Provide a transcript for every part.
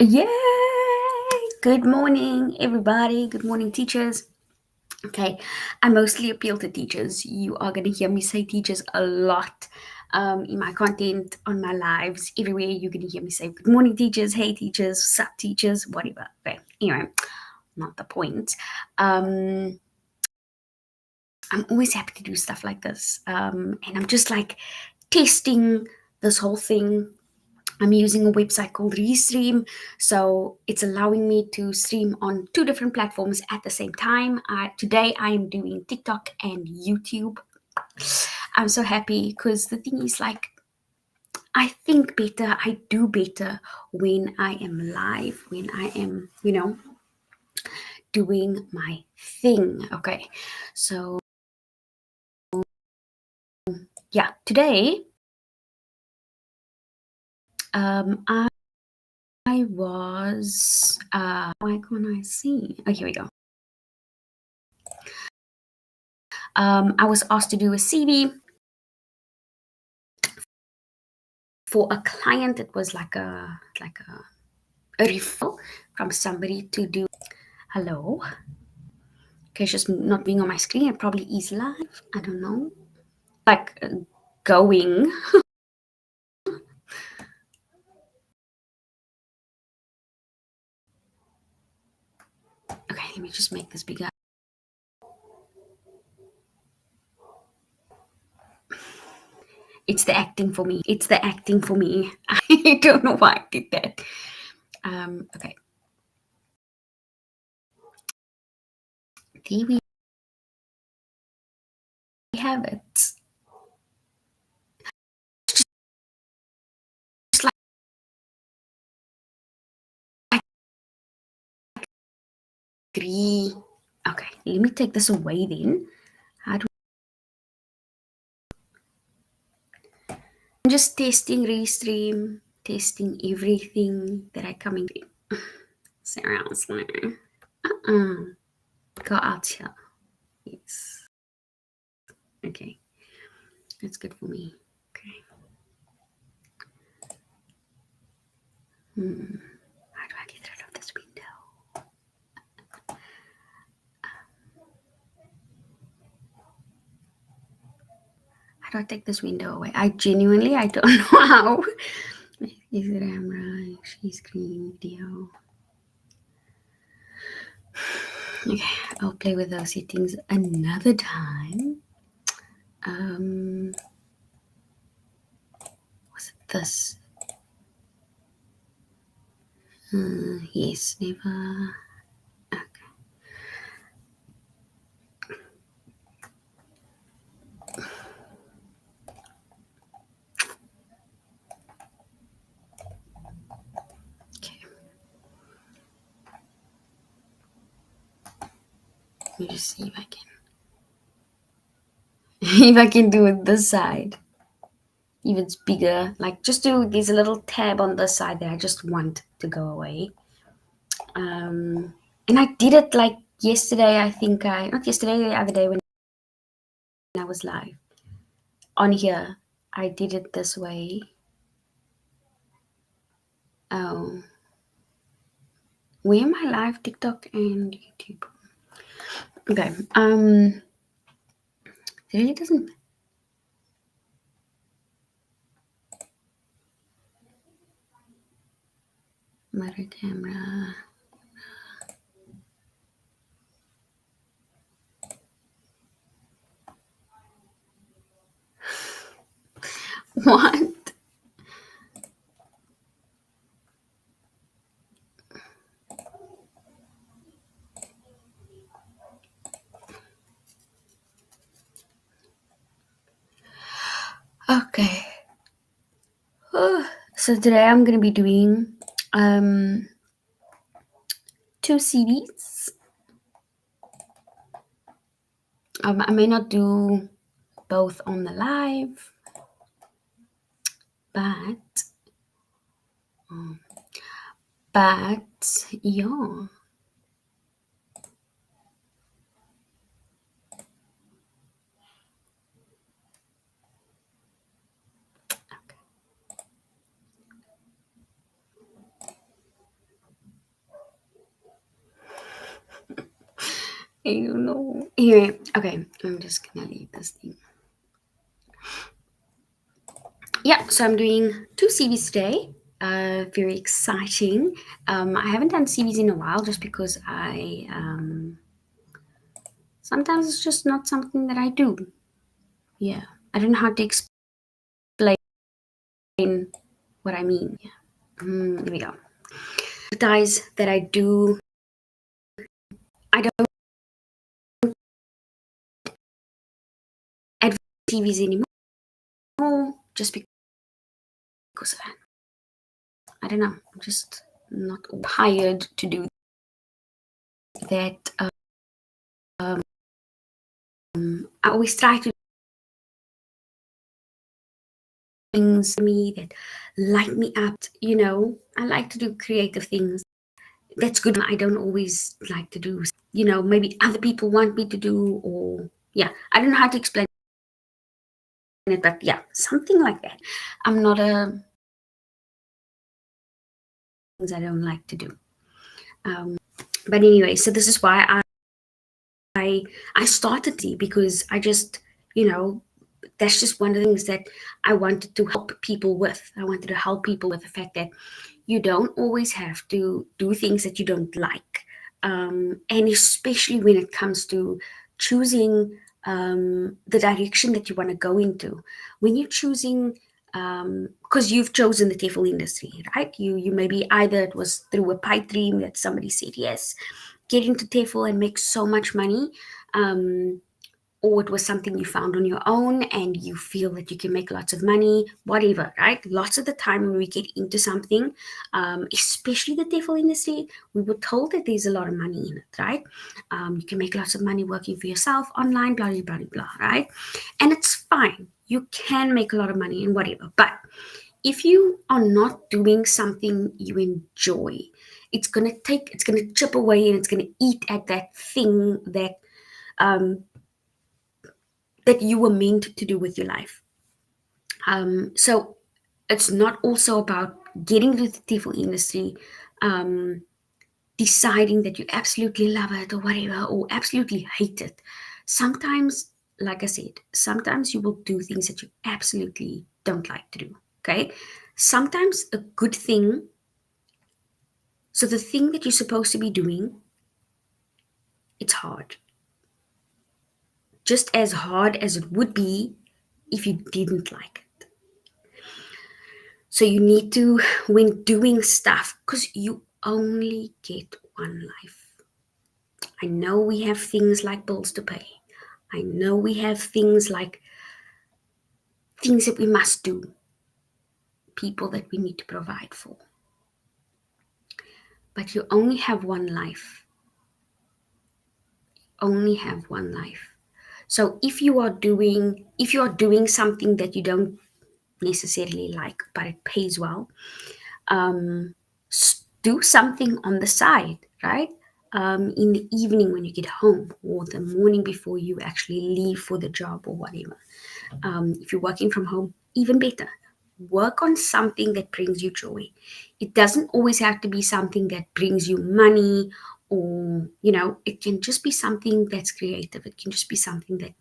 Yay! Good morning, everybody. Good morning, teachers. Okay, I mostly appeal to teachers. You are going to hear me say teachers a lot in my content, on my lives, everywhere. You're going to hear me say good morning, teachers. Hey, teachers. Sup, teachers. Whatever. Okay, anyway, not the point. I'm always happy to do stuff like this. And I'm just like testing this whole thing. I'm using a website called Restream, so it's allowing me to stream on two different platforms at the same time. Today I am doing TikTok and YouTube. I'm so happy because the thing is, like, I think better, I do better when I am live, when I am, doing my thing. Okay, so yeah, today I was, why can't I see? Oh, here we go. I was asked to do a CV for a client. It was like a referral from somebody to do. Hello. Okay, it's just not being on my screen. It probably is live. I don't know. Like going. Okay, let me just make this bigger. It's the acting for me. It's the acting for me. I don't know why I did that. Okay. There we have it. Just like agree. Okay, let me take this away then. How do I'm just testing Restream, testing everything that I come into. Seriously. Go out here. Yes. Okay. That's good for me. Okay. How do I get rid of this window? How do I take this window away? I don't know how. Is it camera? Share screen video. Okay, I'll play with those settings another time. Was it this? Yes, never. Okay. Okay. Let me just see if I can. If I can do it this side. If it's bigger, like just do there's a little tab on this side that I just want to go away. And I did it like yesterday. I think I not yesterday, the other day when I was live on here. I did it this way. Oh, where am I live? TikTok and YouTube. Okay. It really doesn't. Matter camera. What? Okay. So today I'm gonna be doing two CDs. I may not do both on the live, but yeah. I don't know. Anyway, okay, I'm just gonna leave this thing. Yeah, so I'm doing two CVs today. Very exciting. I haven't done CVs in a while just because I sometimes it's just not something that I do. Yeah, I don't know how to explain what I mean. Yeah. Here we go. Advertise that I do. I don't advertise TVs anymore just because of that. I don't know. I'm just not hired to do that. I always try to do things for me that light me up. You know, I like to do creative things. That's good. I don't always like to do, maybe other people want me to do, or yeah, I don't know how to explain it, but yeah, something like that. I'm not a things I don't like to do. But anyway, so this is why I started because I just, you know, that's just one of the things that I wanted to help people with. I wanted to help people with the fact that you don't always have to do things that you don't like. And especially when it comes to choosing the direction that you want to go into. When you're choosing, because you've chosen the TEFL industry, right? You maybe either it was through a pipe dream that somebody said yes, get into TEFL and make so much money. Um, or it was something you found on your own and you feel that you can make lots of money, whatever, right? Lots of the time when we get into something, especially the TEFL industry, we were told that there's a lot of money in it, right? You can make lots of money working for yourself online, blah, blah, blah, blah, right? And it's fine. You can make a lot of money and whatever. But if you are not doing something you enjoy, it's going to chip away and it's going to eat at that thing um, that you were meant to do with your life. So it's not also about getting into the TEFL industry, um, deciding that you absolutely love it or whatever, or absolutely hate it. Sometimes, like I said, sometimes you will do things that you absolutely don't like to do. Okay. Sometimes a good thing, so the thing that you're supposed to be doing, it's hard. Just as hard as it would be if you didn't like it. So you need to, when doing stuff, because you only get one life. I know we have things like bills to pay. I know we have things like things that we must do, people that we need to provide for. But you only have one life. Only have one life. So if you are doing something that you don't necessarily like, but it pays well, do something on the side, right? In the evening when you get home, or the morning before you actually leave for the job or whatever. If you're working from home, even better. Work on something that brings you joy. It doesn't always have to be something that brings you money, or, it can just be something that's creative. It can just be something that,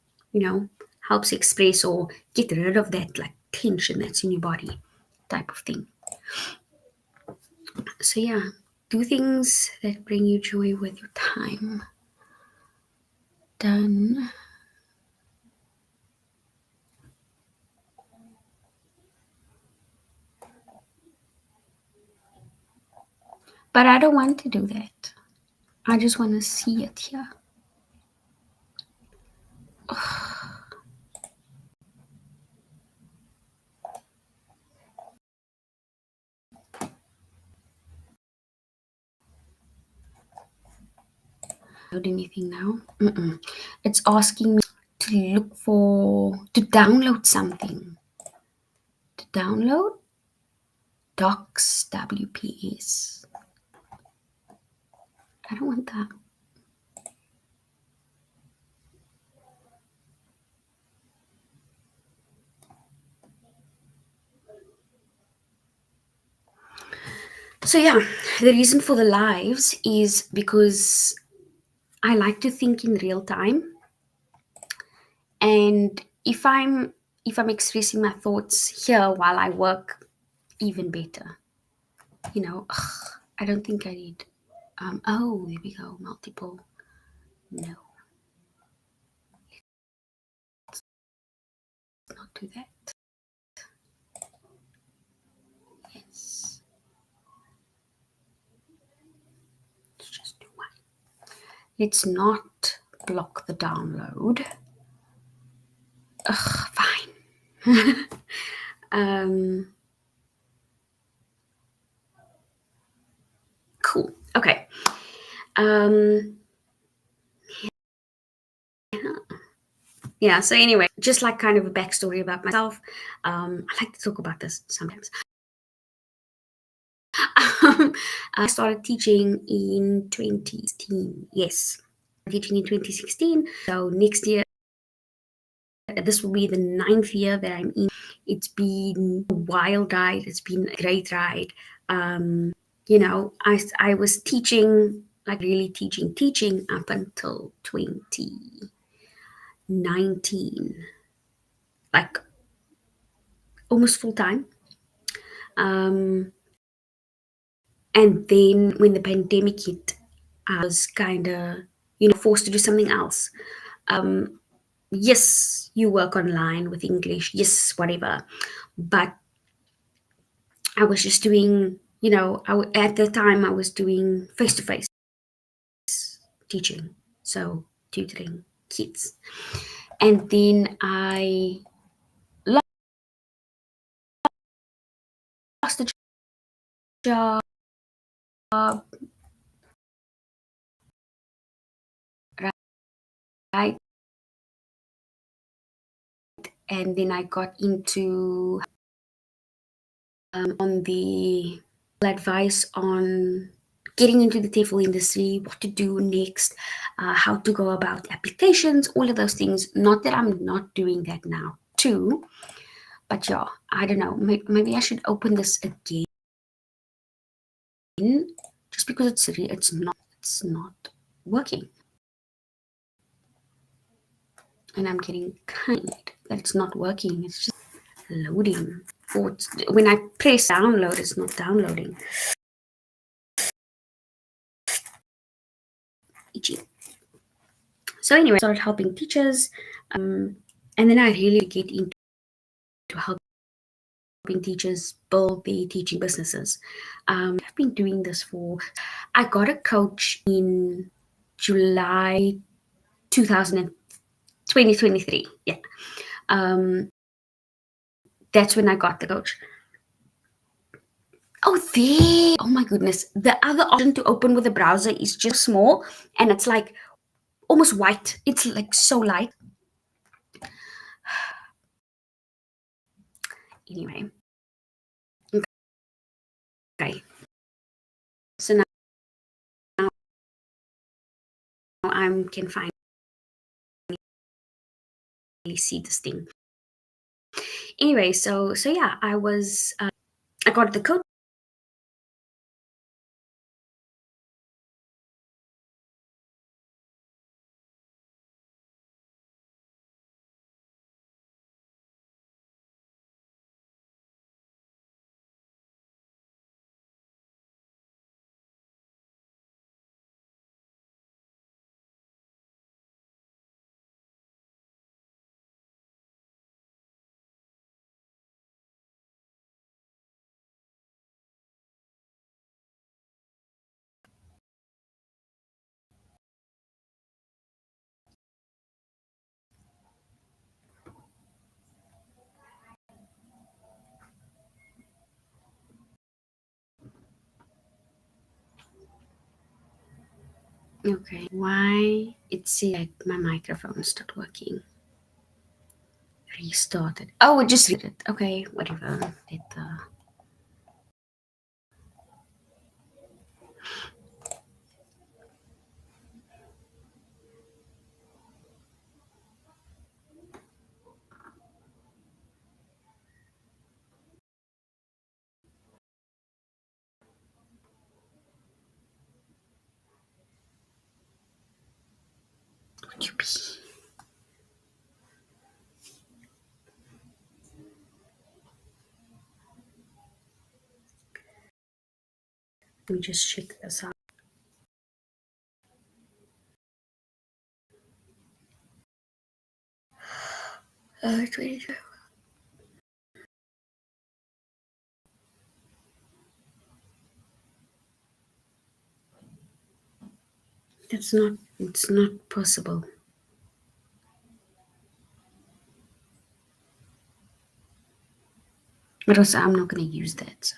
helps express or get rid of that like tension that's in your body type of thing. So yeah, do things that bring you joy with your time. Done. But I don't want to do that. I just want to see it here. Download anything now? Mm-mm. It's asking me to look to download something. To download Docs WPS. I don't want that. So yeah, the reason for the lives is because I like to think in real time, and if I'm expressing my thoughts here while I work, even better. I don't think I need. Oh, there we go. Multiple. No, not do that. Yes, let's just do one. Let's not block the download. Ugh, fine. um, cool. Okay. Um, yeah. So anyway, just like kind of a backstory about myself. I like to talk about this sometimes. I started teaching in 2016. Yes, teaching in 2016. So next year, this will be the ninth year that I'm in. It's been a wild ride. It's been a great ride. I was teaching, like really teaching up until 2019, like almost full time. Um, and then when the pandemic hit, I was kind of, forced to do something else. Um, yes, you work online with English, yes, whatever. But I was just doing, at the time I was doing face to face teaching, so tutoring kids. And then I lost the job, right? And then I got into on the advice on getting into the TEFL industry, what to do next, how to go about applications, all of those things. Not that I'm not doing that now too, but yeah, I don't know. Maybe I should open this again, just because it's not working, and I'm getting kind that it's not working. It's just loading. Or when I press download, it's not downloading. Itchy. So anyway, I started helping teachers, and then I really get into helping teachers build their teaching businesses. I've been doing this for. I got a coach in July 2000 2023. Yeah, um, that's when I got the coach. Oh, there! Oh my goodness! The other option to open with a browser is just small, and it's like almost white. It's like so light. Anyway, okay. So now I can finally see this thing. Anyway, so yeah, I got the coach. Okay, why it said like my microphone stopped working? Restarted. Oh, it just did it. Okay, whatever. Let me just check this out. 22. It's not possible. But also, I'm not going to use that. So.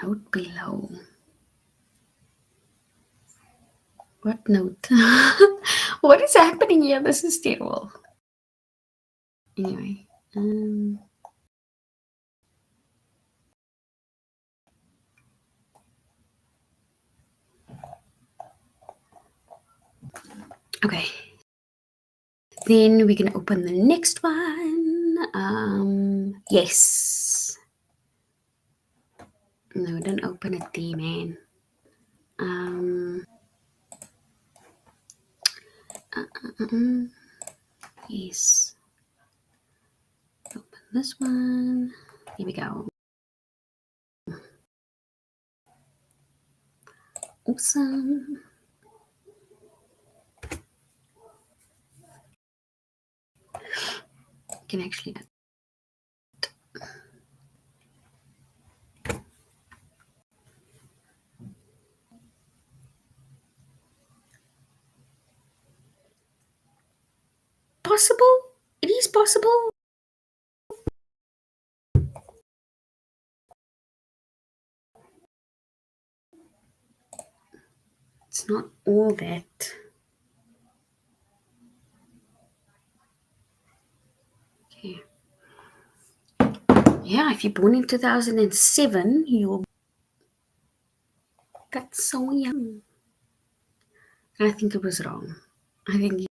Note below. What note? What is happening here? This is terrible. Anyway. Okay. Then we can open the next one. Yes. No, don't open it there, man. Yes. Open this one. Here we go. Awesome. Can actually possible. It is possible. It's not all that. Okay. Yeah, if you're born in 2007, you'll. That's so young. I think it was wrong. I think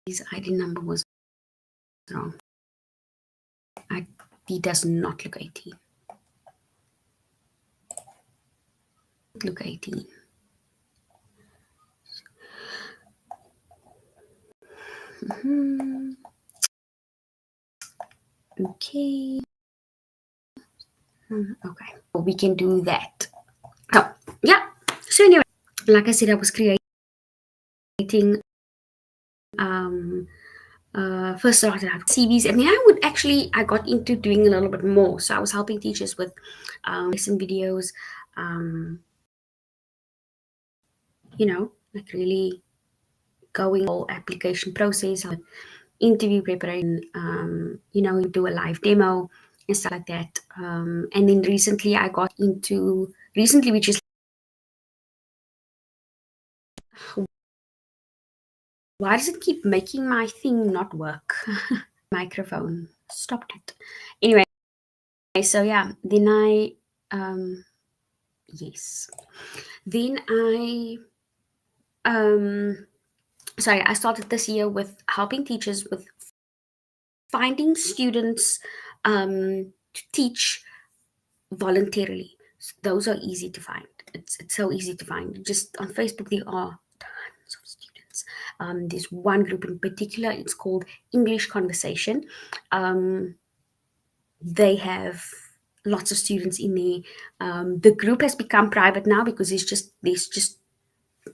his ID number was wrong. He does not look 18. Look 18. Okay. Okay. We can do that. Oh, yeah. So anyway, like I said, I was creating first started out with CVs, and then I got into doing a little bit more. So I was helping teachers with lesson videos, like really going whole application process, interview preparation, you do a live demo and stuff like that. And then recently I got into which is, why does it keep making my thing not work? Microphone stopped it. Anyway, so yeah, then I yes. Then I started this year with helping teachers with finding students to teach voluntarily. Those are easy to find. It's so easy to find. Just on Facebook, there are tons of students. There's one group in particular. It's called English Conversation. They have lots of students in there. The group has become private now because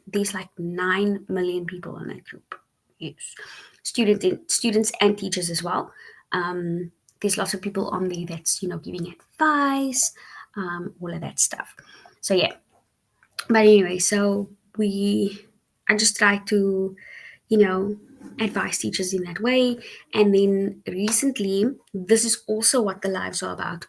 there's like 9 million people in that group. Yes, students and teachers as well. There's lots of people on there that's giving advice, all of that stuff. So yeah, but anyway, so I just try to you know advise teachers in that way. And then recently, this is also what the lives are about.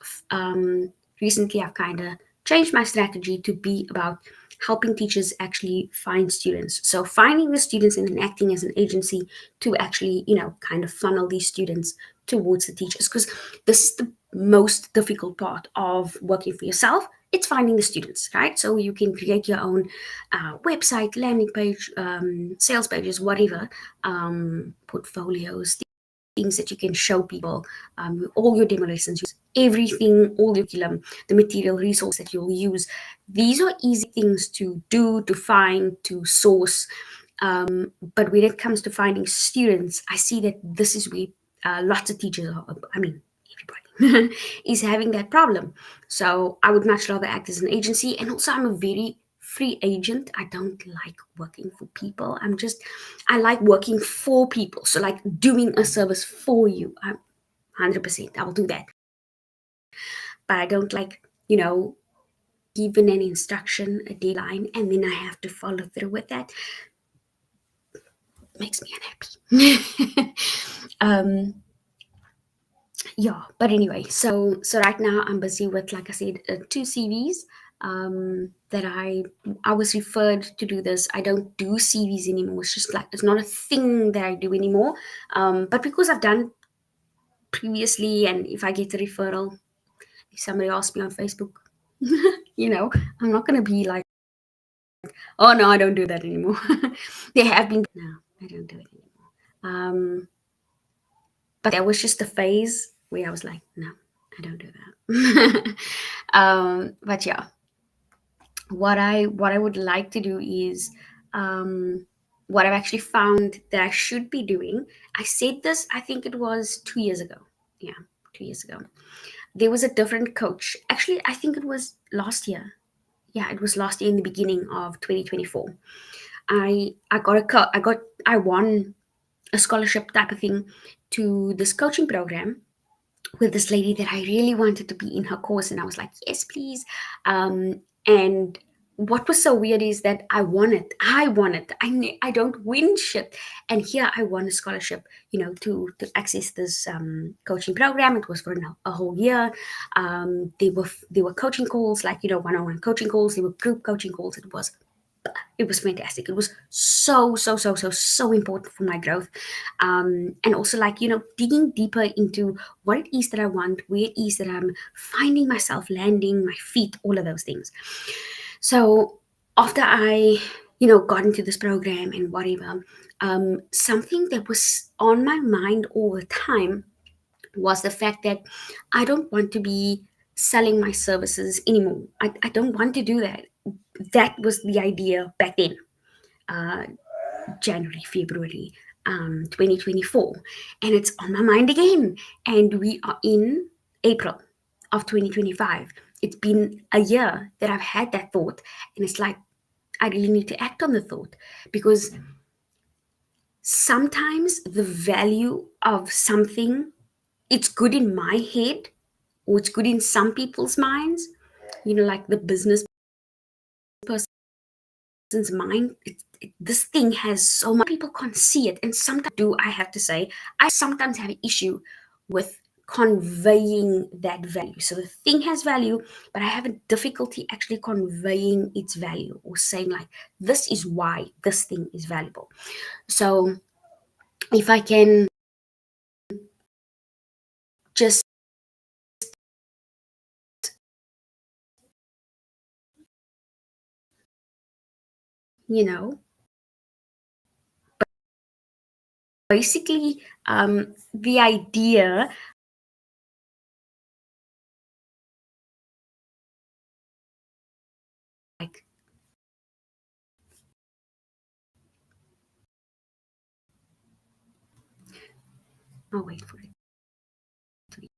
Recently I've kind of changed my strategy to be about helping teachers actually find students, so finding the students and then acting as an agency to actually kind of funnel these students towards the teachers, because this is the most difficult part of working for yourself. It's finding the students, right? So you can create your own website, landing page, sales pages, whatever, portfolios, things that you can show people, all your demo lessons, everything, all the curriculum, the material resource that you'll use. These are easy things to do, to find, to source. But when it comes to finding students, I see that this is where lots of teachers are, I mean, everybody is having that problem. So I would much rather act as an agency. And also, I'm a very free agent. I don't like working for people. I like working for people. So, like doing a service for you. I'm 100%. I will do that. But I don't like, given an instruction, a deadline, and then I have to follow through with that. Makes me unhappy. um, yeah, but anyway, so right now I'm busy with, like I said, two CVs. That I was referred to do this. I don't do CVs anymore. It's just like it's not a thing that I do anymore. But because I've done previously, and if I get a referral, if somebody asks me on Facebook, I'm not gonna be like, oh no, I don't do that anymore. There have been, no, I don't do it anymore. But that was just a phase where I was like, no, I don't do that. But yeah, what I would like to do is, what I've actually found that I should be doing. I said this, I think it was 2 years ago. Yeah, 2 years ago. There was a different coach. Actually, I think it was last year. Yeah, it was last year in the beginning of 2024. I won a scholarship type of thing to this coaching program with this lady that I really wanted to be in her course, and I was like, yes, please. And what was so weird is that I won it. I won it. I don't win shit, and here I won a scholarship, to access this coaching program. It was for a whole year. There were coaching calls, like one-on-one coaching calls. There were group coaching calls. It was fantastic. It was so so so so so important for my growth, and also, like, digging deeper into what it is that I want, where it is that I'm finding myself landing my feet, all of those things. So after I got into this program and whatever, something that was on my mind all the time was the fact that I don't want to be selling my services anymore. I don't want to do that. That was the idea back then, uh, January, February, 2024. And it's on my mind again. And we are in April of 2025. It's been a year that I've had that thought. And it's like, I really need to act on the thought, because sometimes the value of something, it's good in my head, or it's good in some people's minds, like the business person's mind. This thing has so much, people can't see it, and sometimes, do I have to say, I sometimes have an issue with conveying that value. So the thing has value, but I have a difficulty actually conveying its value, or saying, like, this is why this thing is valuable. So if I can just, you know basically, the idea, like, I'll wait for it to be.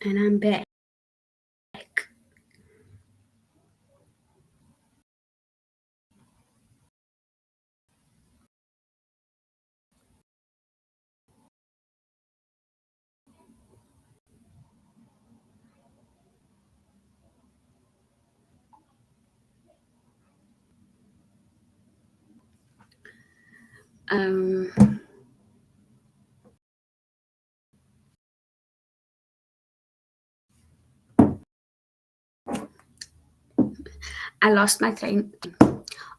And I'm back. Um, I lost my train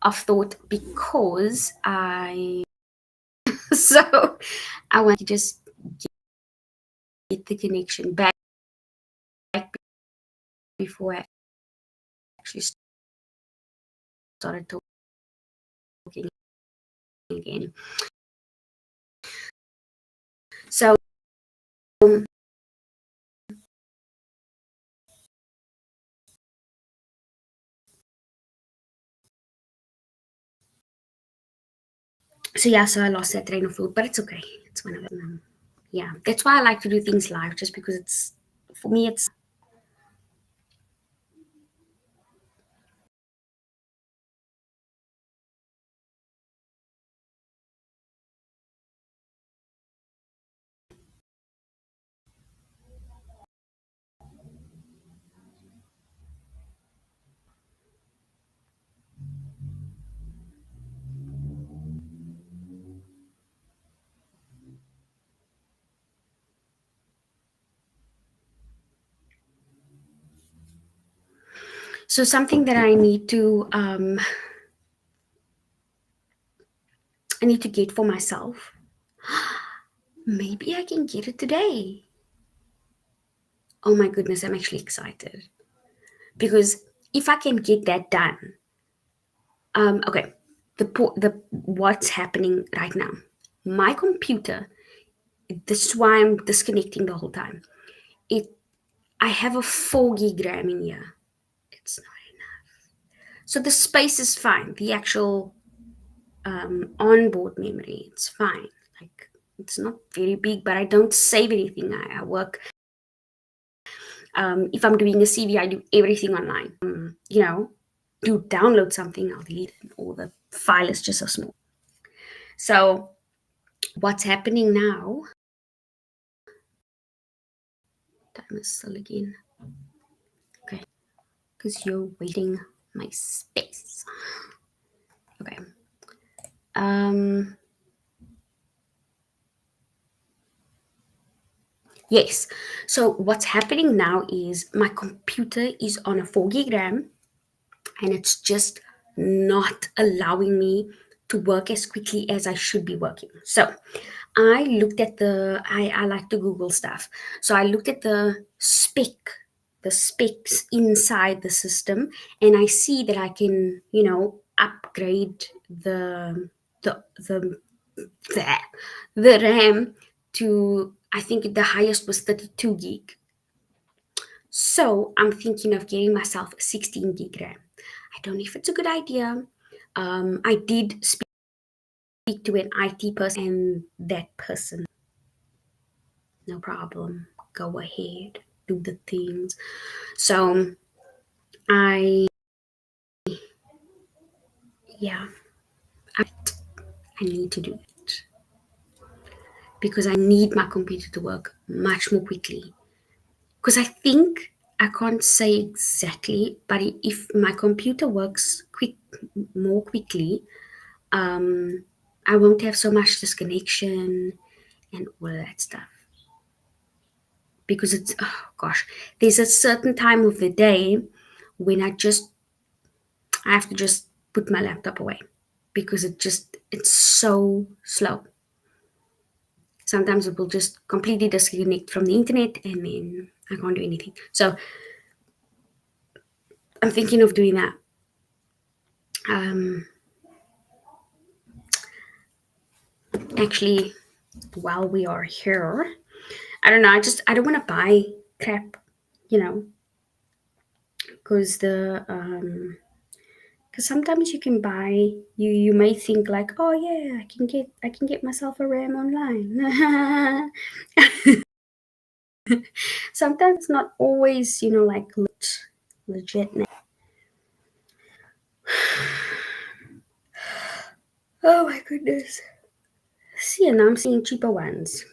of thought because I so I want to just get the connection back before I actually started talking again. So um, so I lost that train of thought, but it's okay. It's one of them. Yeah, that's why I like to do things live, just because it's for me. It's so something that I need to get for myself. Maybe I can get it today. Oh my goodness, I'm actually excited because if I can get that done, okay, the what's happening right now. My computer. This is why I'm disconnecting the whole time. It I have a 4 gig RAM in here. It's not enough. So the space is fine. The actual onboard memory, it's fine. Like it's not very big, but I don't save anything. I work. If I'm doing a CV, I do everything online. Do download something, I'll delete it, or the file is just so small. So what's happening now? Time is still again. Okay, because you're waiting my space. Okay. Um. Yes. So what's happening now is my computer is on a 4 gig RAM, and it's just not allowing me to work as quickly as I should be working. So I looked at I like to Google stuff. So I looked at the specs inside the system, and I see that I can, upgrade the the, the RAM to, I think the highest was 32 gig. So I'm thinking of getting myself a 16 gig RAM. I don't know if it's a good idea. I did speak to an IT person, and that person, no problem, go ahead, do the things. So I, yeah, I, I need to do it because I need my computer to work much more quickly. Because I think I can't say exactly, but if my computer works more quickly, um, I won't have so much disconnection and all of that stuff. Because it's, oh gosh, there's a certain time of the day when I have to just put my laptop away because it's so slow. Sometimes it will just completely disconnect from the internet and then I can't do anything. So I'm thinking of doing that. Um, Actually, while we are here, I don't know. I don't want to buy crap, you know, because because sometimes you can buy you may think like, oh yeah, I can get myself a RAM online. Sometimes it's not always, like legit. Oh my goodness. See, and I'm seeing cheaper ones.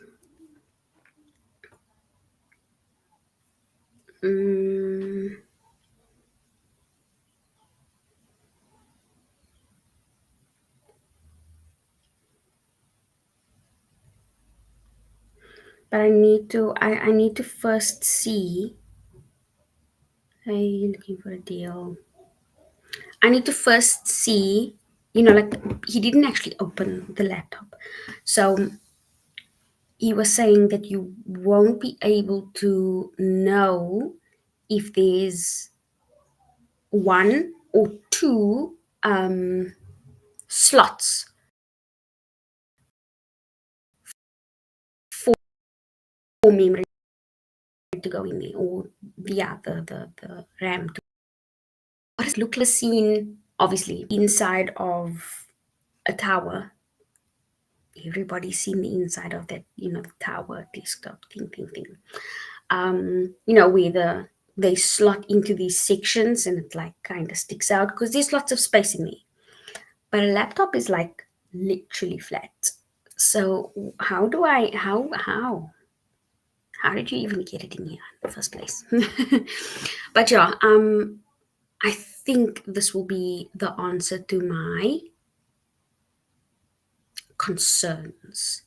Mm, But I need to first see. Hey, you looking for a deal? I need to first see, like he didn't actually open the laptop. So he was saying that you won't be able to know if there's one or two slots for memory to go in there, or the RAM. What does look like scene? Obviously, inside of a tower. Everybody's seen the inside of that, the tower desktop thing. Where they slot into these sections and it like kind of sticks out because there's lots of space in there. But a laptop is like literally flat. So how did you even get it in here in the first place? But yeah, I think this will be the answer to my concerns.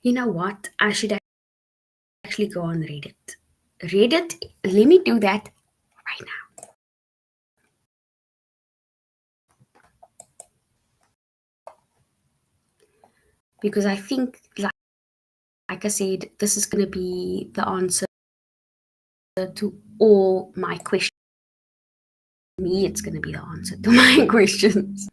You know what? I should actually go on Reddit. Reddit, let me do that right now because I think, like I said, this is going to be the answer to all my questions. Me, it's going to be the answer to my questions.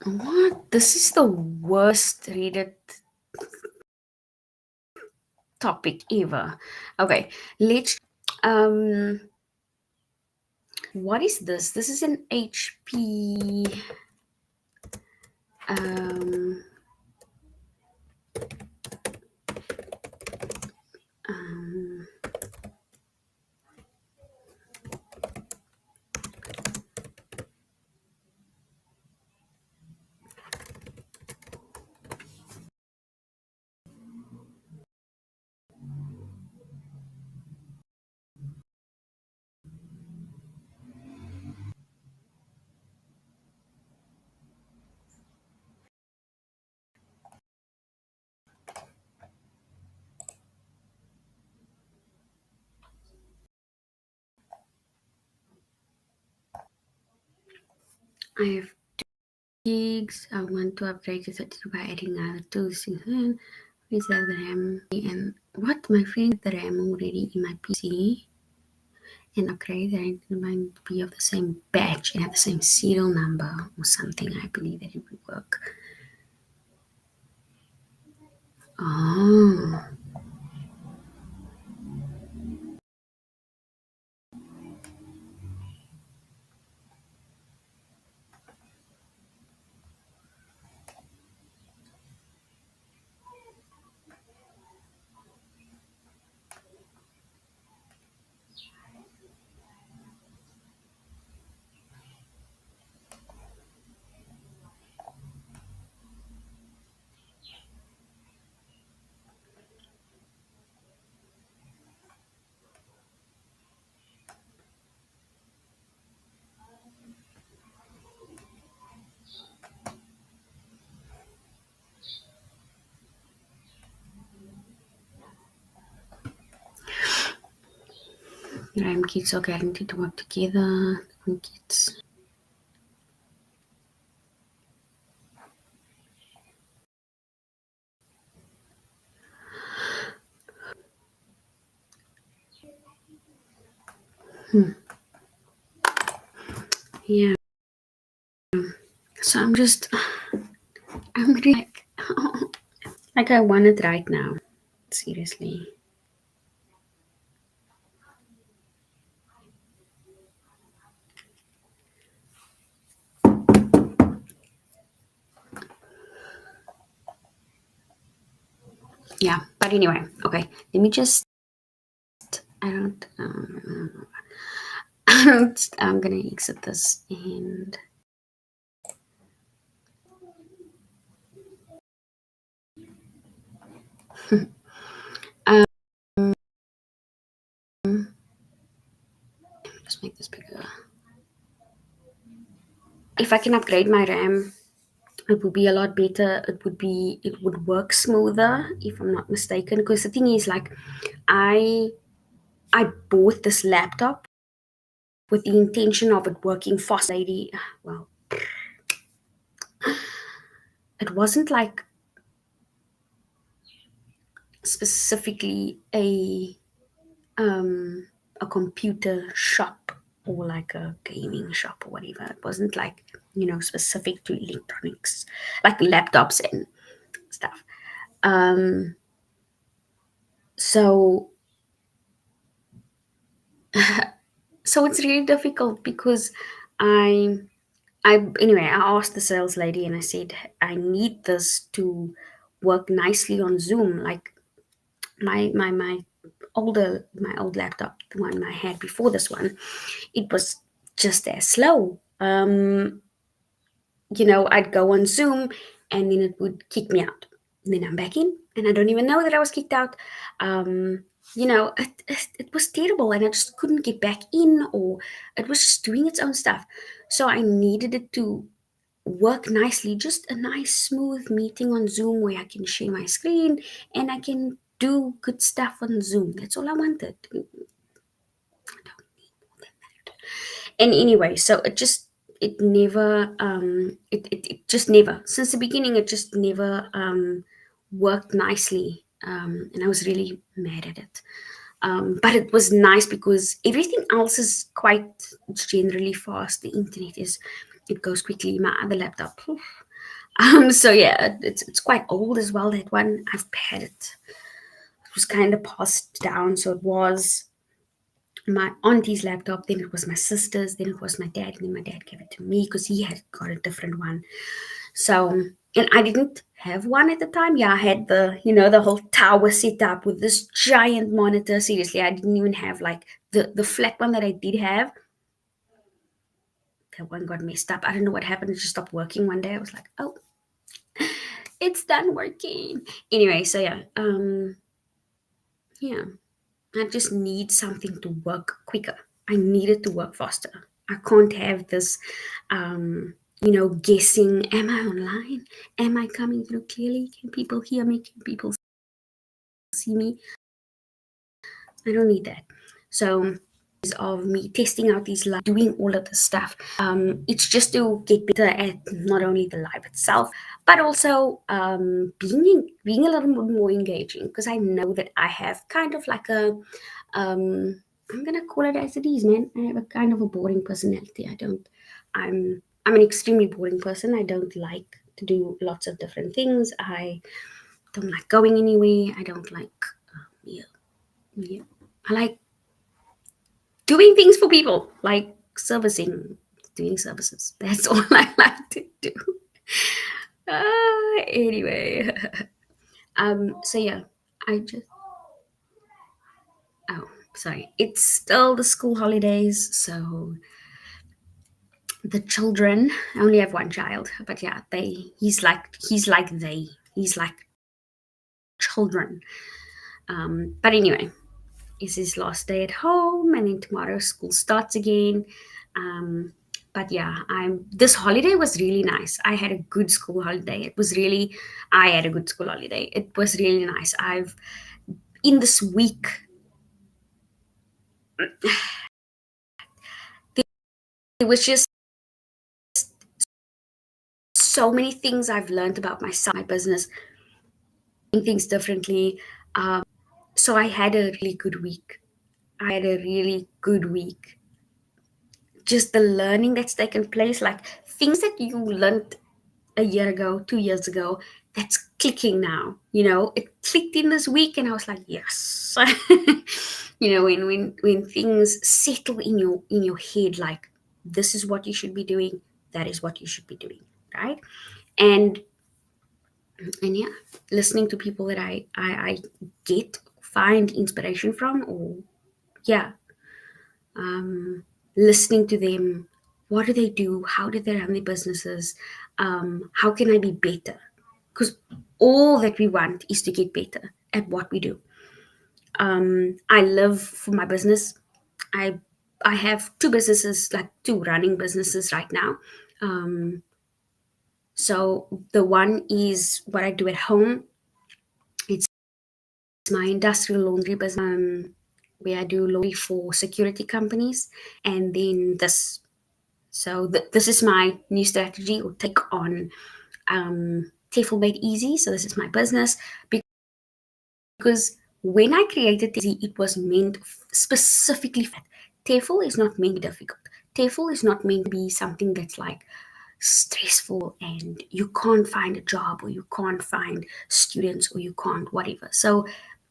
What? This is the worst Reddit topic ever. Okay, let's. Um, what is this? This is an HP. Um, um, I have gigs. I want to upgrade to 32 by adding other tools. Reserve the RAM and what? My friend the RAM already in my PC and upgrade that it might be of the same batch and have the same serial number or something. I believe that it would work. Oh, RAM kits are guaranteed to work together. Different kits. Hmm. Yeah. So I'm really like I want it right now. Seriously. Yeah. But anyway, okay. Let me just. I don't. I don't. I'm gonna exit this and. Um, just make this bigger. If I can upgrade my RAM, it would be a lot better. It would work smoother if I'm not mistaken. Because the thing is, like, I I bought this laptop with the intention of it working fast. Lady, well, it wasn't like specifically um a computer shop or like a gaming shop or whatever. It wasn't like specific to electronics, like laptops and stuff. Um, so so it's really difficult because I anyway I asked the sales lady and I said I need this to work nicely on Zoom. Like my old laptop, the one I had before this one, it was just as slow. I'd go on Zoom and then it would kick me out. And then I'm back in and I don't even know that I was kicked out. It was terrible and I just couldn't get back in, or it was just doing its own stuff. So I needed it to work nicely, just a nice, smooth meeting on Zoom where I can share my screen and I can do good stuff on Zoom. That's all I wanted. And anyway, so it never it just never, since the beginning, it just never worked nicely, and I was really mad at it. But it was nice because everything else is quite generally fast. The internet is, it goes quickly. My other laptop, so yeah, it's quite old as well. That one I've had it. It was kind of passed down, so it was my auntie's laptop, then it was my sister's, then it was my dad, and then my dad gave it to me because he had got a different one. So, and I didn't have one at the time. Yeah, I had the whole tower set up with this giant monitor. Seriously, I didn't even have like the flat one that I did have. That one got messed up. I don't know what happened. It just stopped working one day. I was like, oh, it's done working. Anyway, so yeah. I just need something to work quicker. I need it to work faster. I can't have this, guessing. Am I online? Am I coming through clearly? Can people hear me? Can people see me? I don't need that. So, of me testing out these live, doing all of this stuff, it's just to get better at not only the live itself, but also being a little bit more engaging, because I know that I have kind of like a I'm gonna call it as it is, man. I have a kind of a boring personality. I'm an extremely boring person. I don't like to do lots of different things. I don't like going anywhere. I don't like yeah, yeah. I like doing things for people, like doing services. That's all I like to do. Anyway, so yeah, I just oh sorry, it's still the school holidays, so the children. I only have one child, but yeah, he's like children. But anyway, it's his last day at home, and then tomorrow school starts again. But yeah, I'm this holiday was really nice. I had a good school holiday. I had a good school holiday. It was really nice. I've in this week there was just so many things I've learned about myself, my business, doing things differently. So I had a really good week. I had a really good week. just the learning that's taken place, like things that you learned a year ago, 2 years ago, that's clicking now. It clicked in this week, and I was like, yes. When things settle in your head, like this is what you should be doing, that is what you should be doing, right? And and yeah, listening to people that I get find inspiration from, or yeah, um, listening to them. What do they do? How do they run their businesses? How can I be better? Because all that we want is to get better at what we do. I live for my business. I I have two businesses, like two running businesses right now. Um, so the one is what I do at home. It's my industrial laundry business, where I do laundry for security companies, and then this. So this is my new strategy or take on Tefl Made Easy. So this is my business, because when I created Easy, it was meant specifically for that. TEFL is not meant to be difficult. TEFL is not meant to be something that's like stressful and you can't find a job, or you can't find students, or you can't whatever. So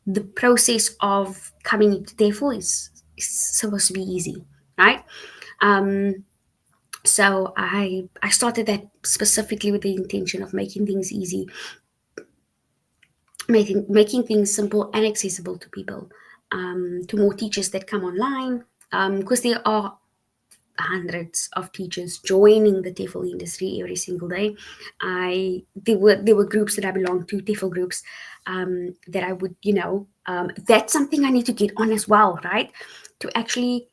the process of coming into TEFL is supposed to be easy, right? Um, so I started that specifically with the intention of making things easy, making things simple and accessible to people, to more teachers that come online, because there are hundreds of teachers joining the TEFL industry every single day. I there were groups that I belonged to, TEFL groups, that I would, that's something I need to get on as well, right? To actually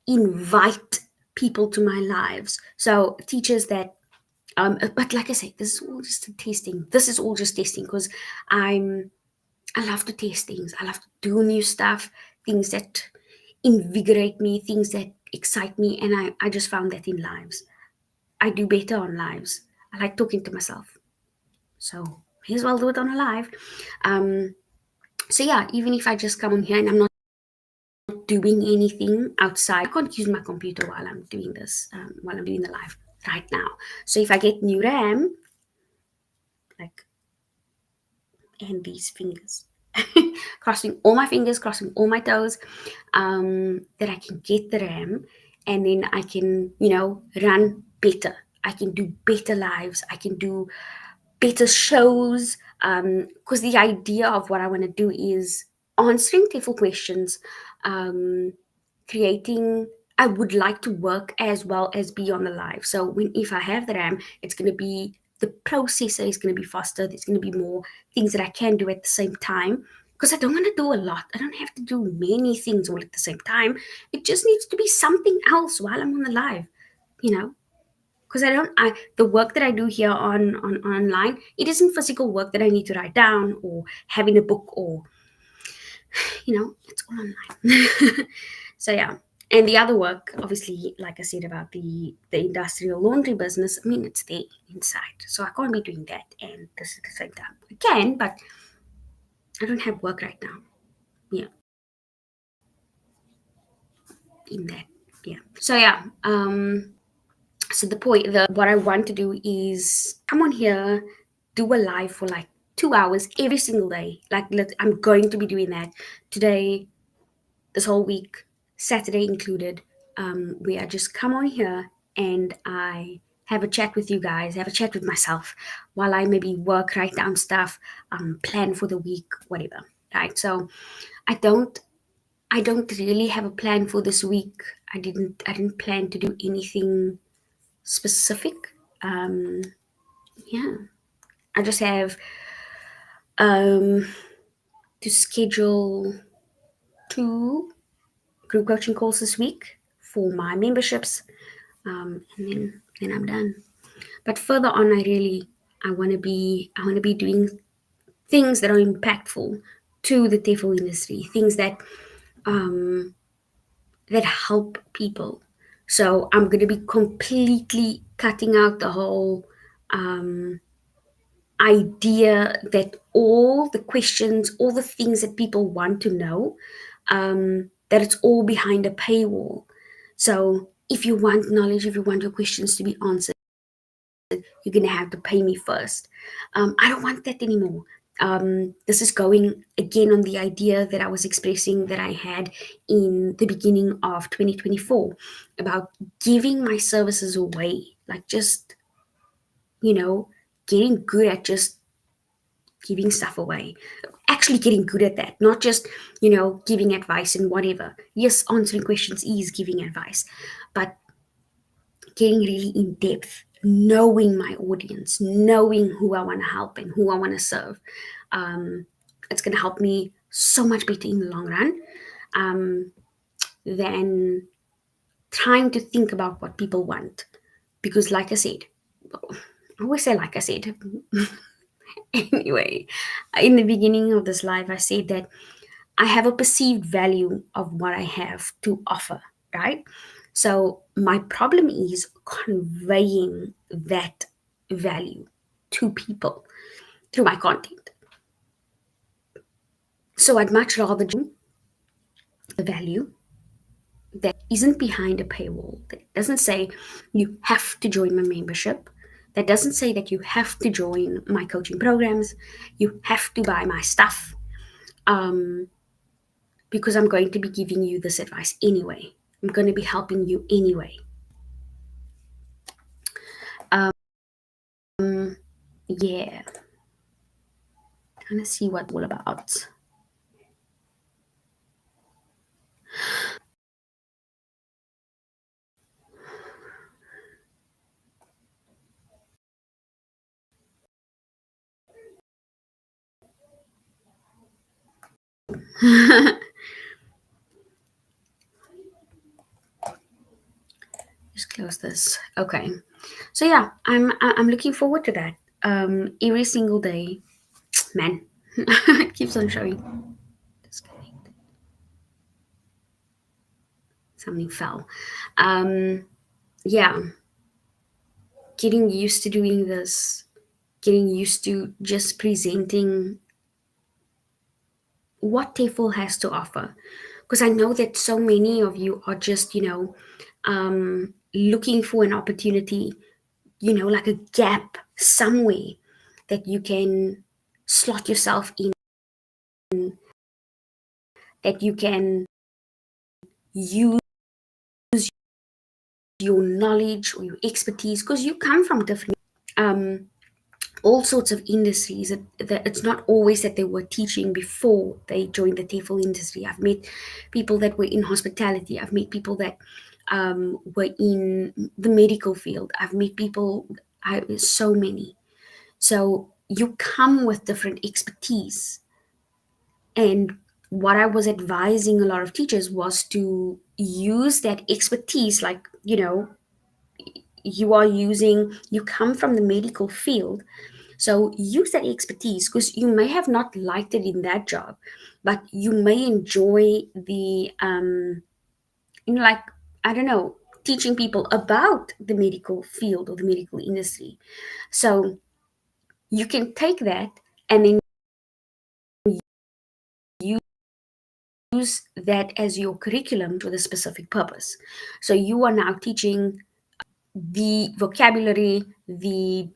invite people to my lives. So teachers that, but like I say, this is all just a testing. This is all just testing, because I'm I love to test things. I love to do new stuff, things that invigorate me, things that excite me. And I just found that in lives. I do better on lives. I like talking to myself. So may as well do it on a live. Um, so yeah, even if I just come on here and I'm not doing anything outside, I can't use my computer while I'm doing this, while I'm doing the live right now. So if I get new RAM, like, and these fingers, crossing all my fingers, crossing all my toes, that I can get the RAM, and then I can, run better. I can do better lives. I can do better shows. Because the idea of what I want to do is answering TEFL questions, um, creating. I would like to work as well as be on the live. So if I have the RAM, it's going to be, the processor is going to be faster. There's going to be more things that I can do at the same time, because I don't want to do a lot. I don't have to do many things all at the same time. It just needs to be something else while I'm on the live, you know. Because the work that I do here on online, it isn't physical work that I need to write down or have in a book, or it's all online. So yeah. And the other work, obviously, like I said about the industrial laundry business, I mean, it's there inside. So I can't be doing that and this at the same time. I can, but I don't have work right now. Yeah, in that. Yeah. So yeah. So the what I want to do is come on here, do a live for like 2 hours every single day. Like I'm going to be doing that today, this whole week, Saturday included, where I just come on here and I have a chat with you guys, have a chat with myself while I maybe work, write down stuff, plan for the week, whatever. Right. So I don't I don't really have a plan for this week. I didn't plan to do anything specific. Um, yeah. I just have um, to schedule two group coaching calls this week for my memberships, and then I'm done. But further on, I want to be doing things that are impactful to the TEFL industry, things um, that help people. So I'm going to be completely cutting out the whole idea that all the questions, all the things that people want to know, that it's all behind a paywall. So if you want knowledge, if you want your questions to be answered, you're going to have to pay me first. I don't want that anymore. This is going again on the idea that I was expressing that I had in the beginning of 2024 about giving my services away, like just, you know, getting good at just giving stuff away. Actually getting good at that, not just, giving advice and whatever. Yes, answering questions is giving advice, but getting really in depth, knowing my audience, knowing who I want to help and who I want to serve. Um, it's going to help me so much better in the long run, um, than trying to think about what people want. Because, like I said, I always say, like I said, anyway, in the beginning of this live, I said that I have a perceived value of what I have to offer, right? So my problem is conveying that value to people through my content. So I'd much rather do the value that isn't behind a paywall, that doesn't say you have to join my membership, that doesn't say that you have to join my coaching programs, you have to buy my stuff. Um, because I'm going to be giving you this advice anyway. I'm going to be helping you anyway. Um, yeah, trying to see what all about. Just close this. Okay. So yeah, I'm looking forward to that. Every single day, man, it keeps on showing. Disconnect. Something fell. Um, yeah, getting used to doing this, getting used to just presenting what TEFL has to offer. Because I know that so many of you are just, looking for an opportunity, like a gap somewhere that you can slot yourself in, that you can use your knowledge or your expertise, because you come from different, um, all sorts of industries. That it's not always that they were teaching before they joined the TEFL industry. I've met people that were in hospitality. I've met people that were in the medical field. I've met people, so many. So you come with different expertise. And what I was advising a lot of teachers was to use that expertise, like, you come from the medical field, so use that expertise, because you may have not liked it in that job, but you may enjoy the, like, I don't know, teaching people about the medical field or the medical industry. So you can take that and then use that as your curriculum with a specific purpose. So you are now teaching the vocabulary, the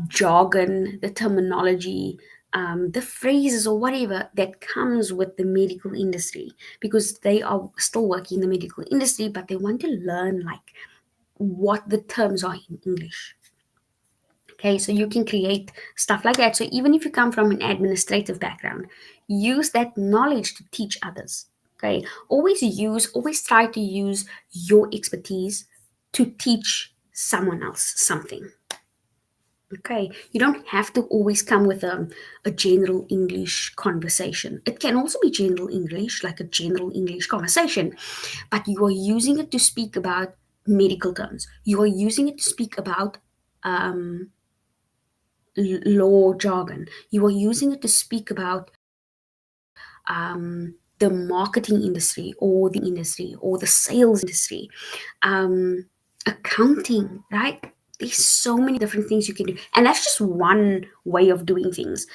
jargon, the terminology, the phrases or whatever that comes with the medical industry, because they are still working in the medical industry, but they want to learn like what the terms are in English. Okay, so you can create stuff like that. So even if you come from an administrative background, use that knowledge to teach others. Okay, always try to use your expertise to teach someone else something. Okay, you don't have to always come with a general English conversation. It can also be general English, like a general English conversation, but you are using it to speak about medical terms. You are using it to speak about um, law jargon. You are using it to speak about the marketing industry or the sales industry, accounting, right? There's so many different things you can do. And that's just one way of doing things.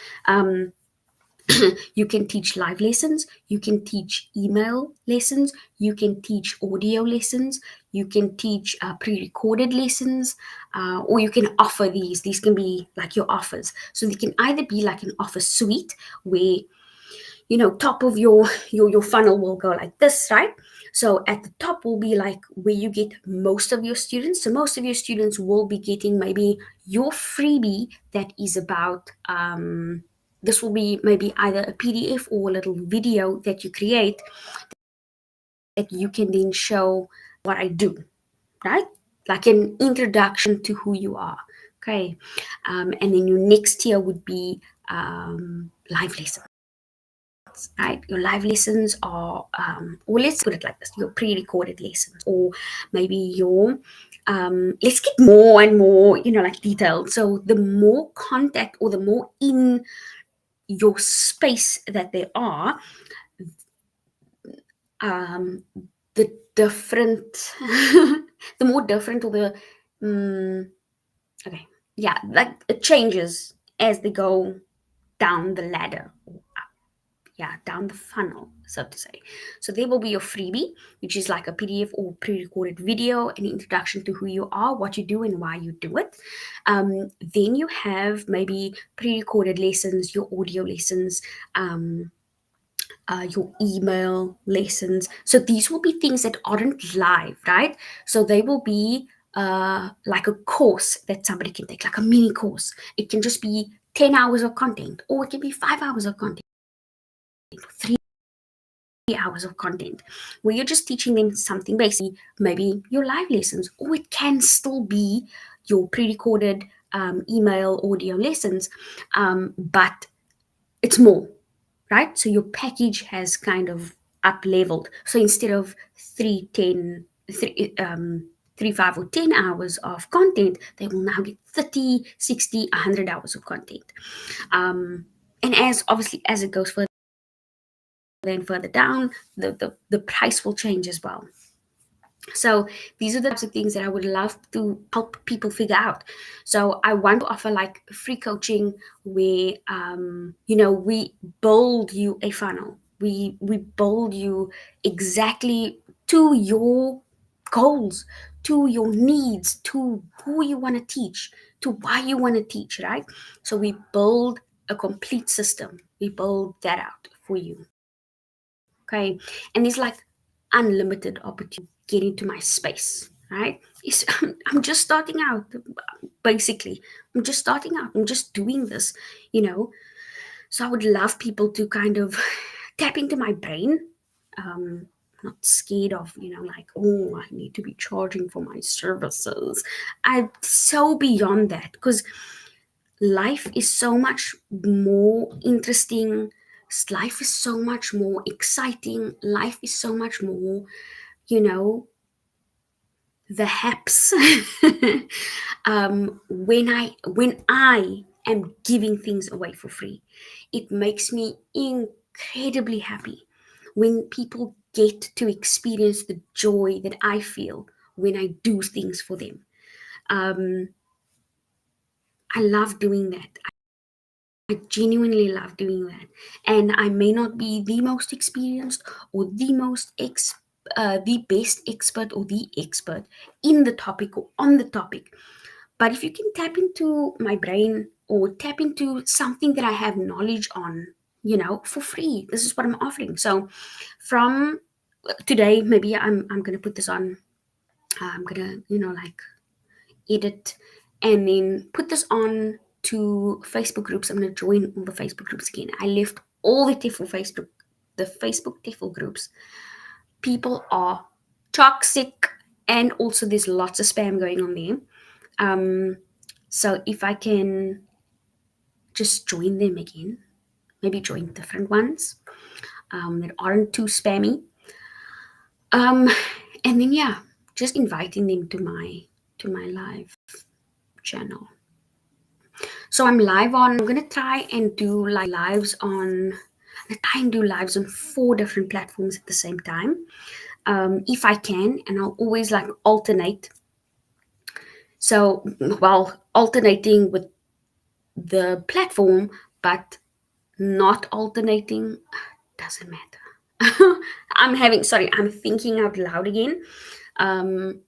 You can teach live lessons, you can teach email lessons, you can teach audio lessons, you can teach pre-recorded lessons, or you can offer these can be like your offers. So they can either be like an offer suite where, top of your funnel will go like this, right? So at the top will be like where you get most of your students. So most of your students will be getting maybe your freebie that is about, this will be maybe either a PDF or a little video that you create that you can then show what I do, right? Like an introduction to who you are. Okay. And then your next tier would be live lessons. Right, your live lessons are, or let's put it like this, your pre-recorded lessons, or maybe your, let's get more and more, like detailed. So the more contact or the more in your space that there are, the different, the more different, or the, okay, yeah, like it changes as they go down the ladder, yeah, down the funnel, so to say. So there will be your freebie, which is like a PDF or pre-recorded video, an introduction to who you are, what you do, and why you do it. Then you have maybe pre-recorded lessons, your audio lessons, your email lessons. So these will be things that aren't live, right? So they will be like a course that somebody can take, like a mini course. It can just be 10 hours of content, or it can be 5 hours of content, 3 hours of content, where you're just teaching them something basic, maybe your live lessons, or it can still be your pre-recorded email audio lessons, but it's more, right? So your package has kind of up leveled. So instead of 3, 5, or 10 hours of content, they will now get 30, 60, 100 hours of content. And as obviously as it goes further and further down, the price will change as well. So these are the types of things that I would love to help people figure out. So I want to offer like free coaching where, we build you a funnel. We build you exactly to your goals, to your needs, to who you want to teach, to why you want to teach, right? So we build a complete system. We build that out for you. Okay. And there's like unlimited opportunity to get into my space, right? I'm just starting out, basically. I'm just starting out. I'm just doing this, you know. So I would love people to kind of tap into my brain. Not scared of, like, oh, I need to be charging for my services. I'm so beyond that, because life is so much more interesting. Life is so much more exciting. Life is so much more, you know the haps. When I am giving things away for free, it makes me incredibly happy when people get to experience the joy that I feel when I do things for them. um, I love doing that. I genuinely love doing that. And I may not be the most experienced or the best expert or the expert in the topic or on the topic. But if you can tap into my brain or tap into something that I have knowledge on, for free, this is what I'm offering. So from today, maybe I'm gonna put this on. I'm gonna, like edit, and then put this on to Facebook groups. I'm going to join all the Facebook groups again. I left all the Facebook TEFL groups. People are toxic, and also there's lots of spam going on there. So if I can just join them again, maybe join different ones that aren't too spammy, and then yeah, just inviting them to my live channel. So I'm gonna try and do like lives on. I'm gonna try and do lives on 4 different platforms at the same time, if I can, and I'll always like alternate. So while alternating with the platform, but not alternating, doesn't matter. I'm thinking out loud again. Um,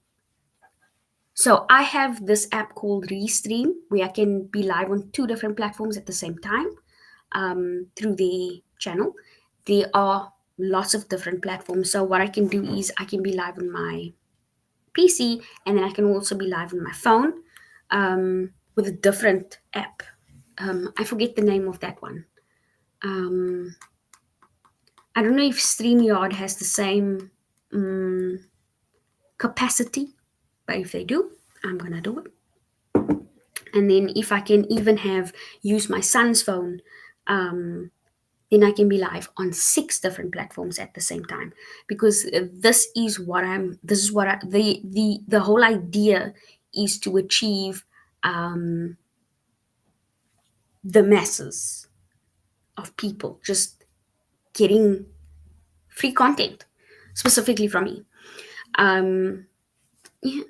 so I have this app called Restream where I can be live on two different platforms at the same time through the channel. There are lots of different platforms. So what I can do is I can be live on my PC, and then I can also be live on my phone with a different app. I forget the name of that one. Um, I don't know if StreamYard has the same capacity, but if they do, I'm gonna do it. And then if I can even have use my son's phone, then I can be live on six different platforms at the same time. Because this is what the whole idea is to achieve the masses of people just getting free content specifically from me. Um, yeah,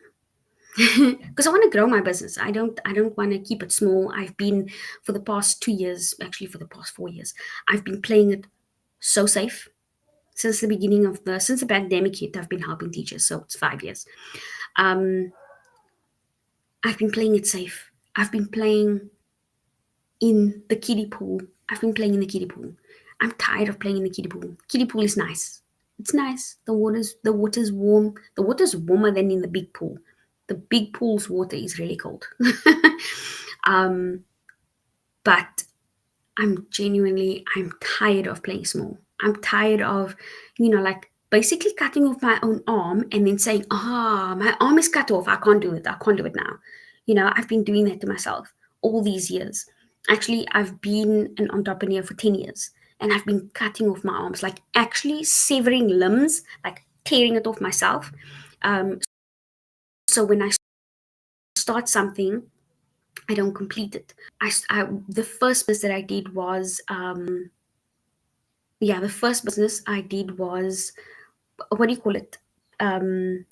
because I want to grow my business. I don't want to keep it small. I've been for the past 2 years, actually for the past 4 years, I've been playing it so safe since the pandemic hit. I've been helping teachers, so it's 5 years. Um, I've been playing it safe. I've been playing in the kiddie pool. I've been playing in the kiddie pool. I'm tired of playing in the kiddie pool. Kiddie pool is nice. It's nice. The water's warm. The water's warmer than in the big pool. The big pool's water is really cold. um, but I'm tired of playing small. I'm tired of, like basically cutting off my own arm and then saying, my arm is cut off. I can't do it. I can't do it now. I've been doing that to myself all these years. Actually, I've been an entrepreneur for 10 years and I've been cutting off my arms, like actually severing limbs, like tearing it off myself. So when I start something, I don't complete it. The first business that I did was, the first business I did was, what do you call it?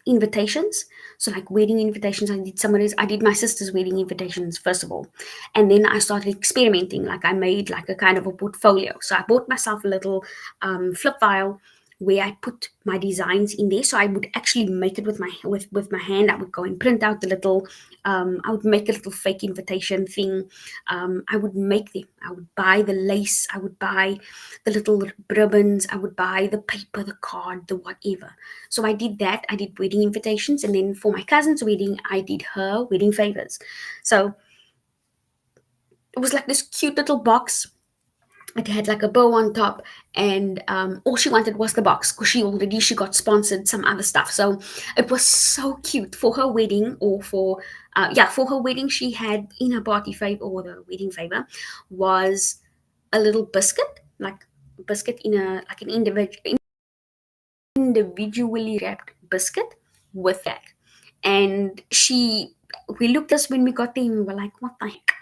Invitations. So like wedding invitations. I did my sister's wedding invitations first of all. And then I started experimenting. Like I made like a kind of a portfolio. So I bought myself a little flip file where I put my designs in there. So I would actually make it with my hand. I would go and print out the little, I would make a little fake invitation thing. I would make them. I would buy the lace. I would buy the little ribbons. I would buy the paper, the card, the whatever. So I did that. I did wedding invitations, and then for my cousin's wedding, I did her wedding favors. So it was like this cute little box. It had like a bow on top, and all she wanted was the box because she got sponsored some other stuff. So it was so cute for her wedding, or for her wedding. She had in her party favor, or the wedding favor, was a little biscuit, like biscuit in a like an individually wrapped biscuit with that. And we looked at us when we got there and we were like, what the heck?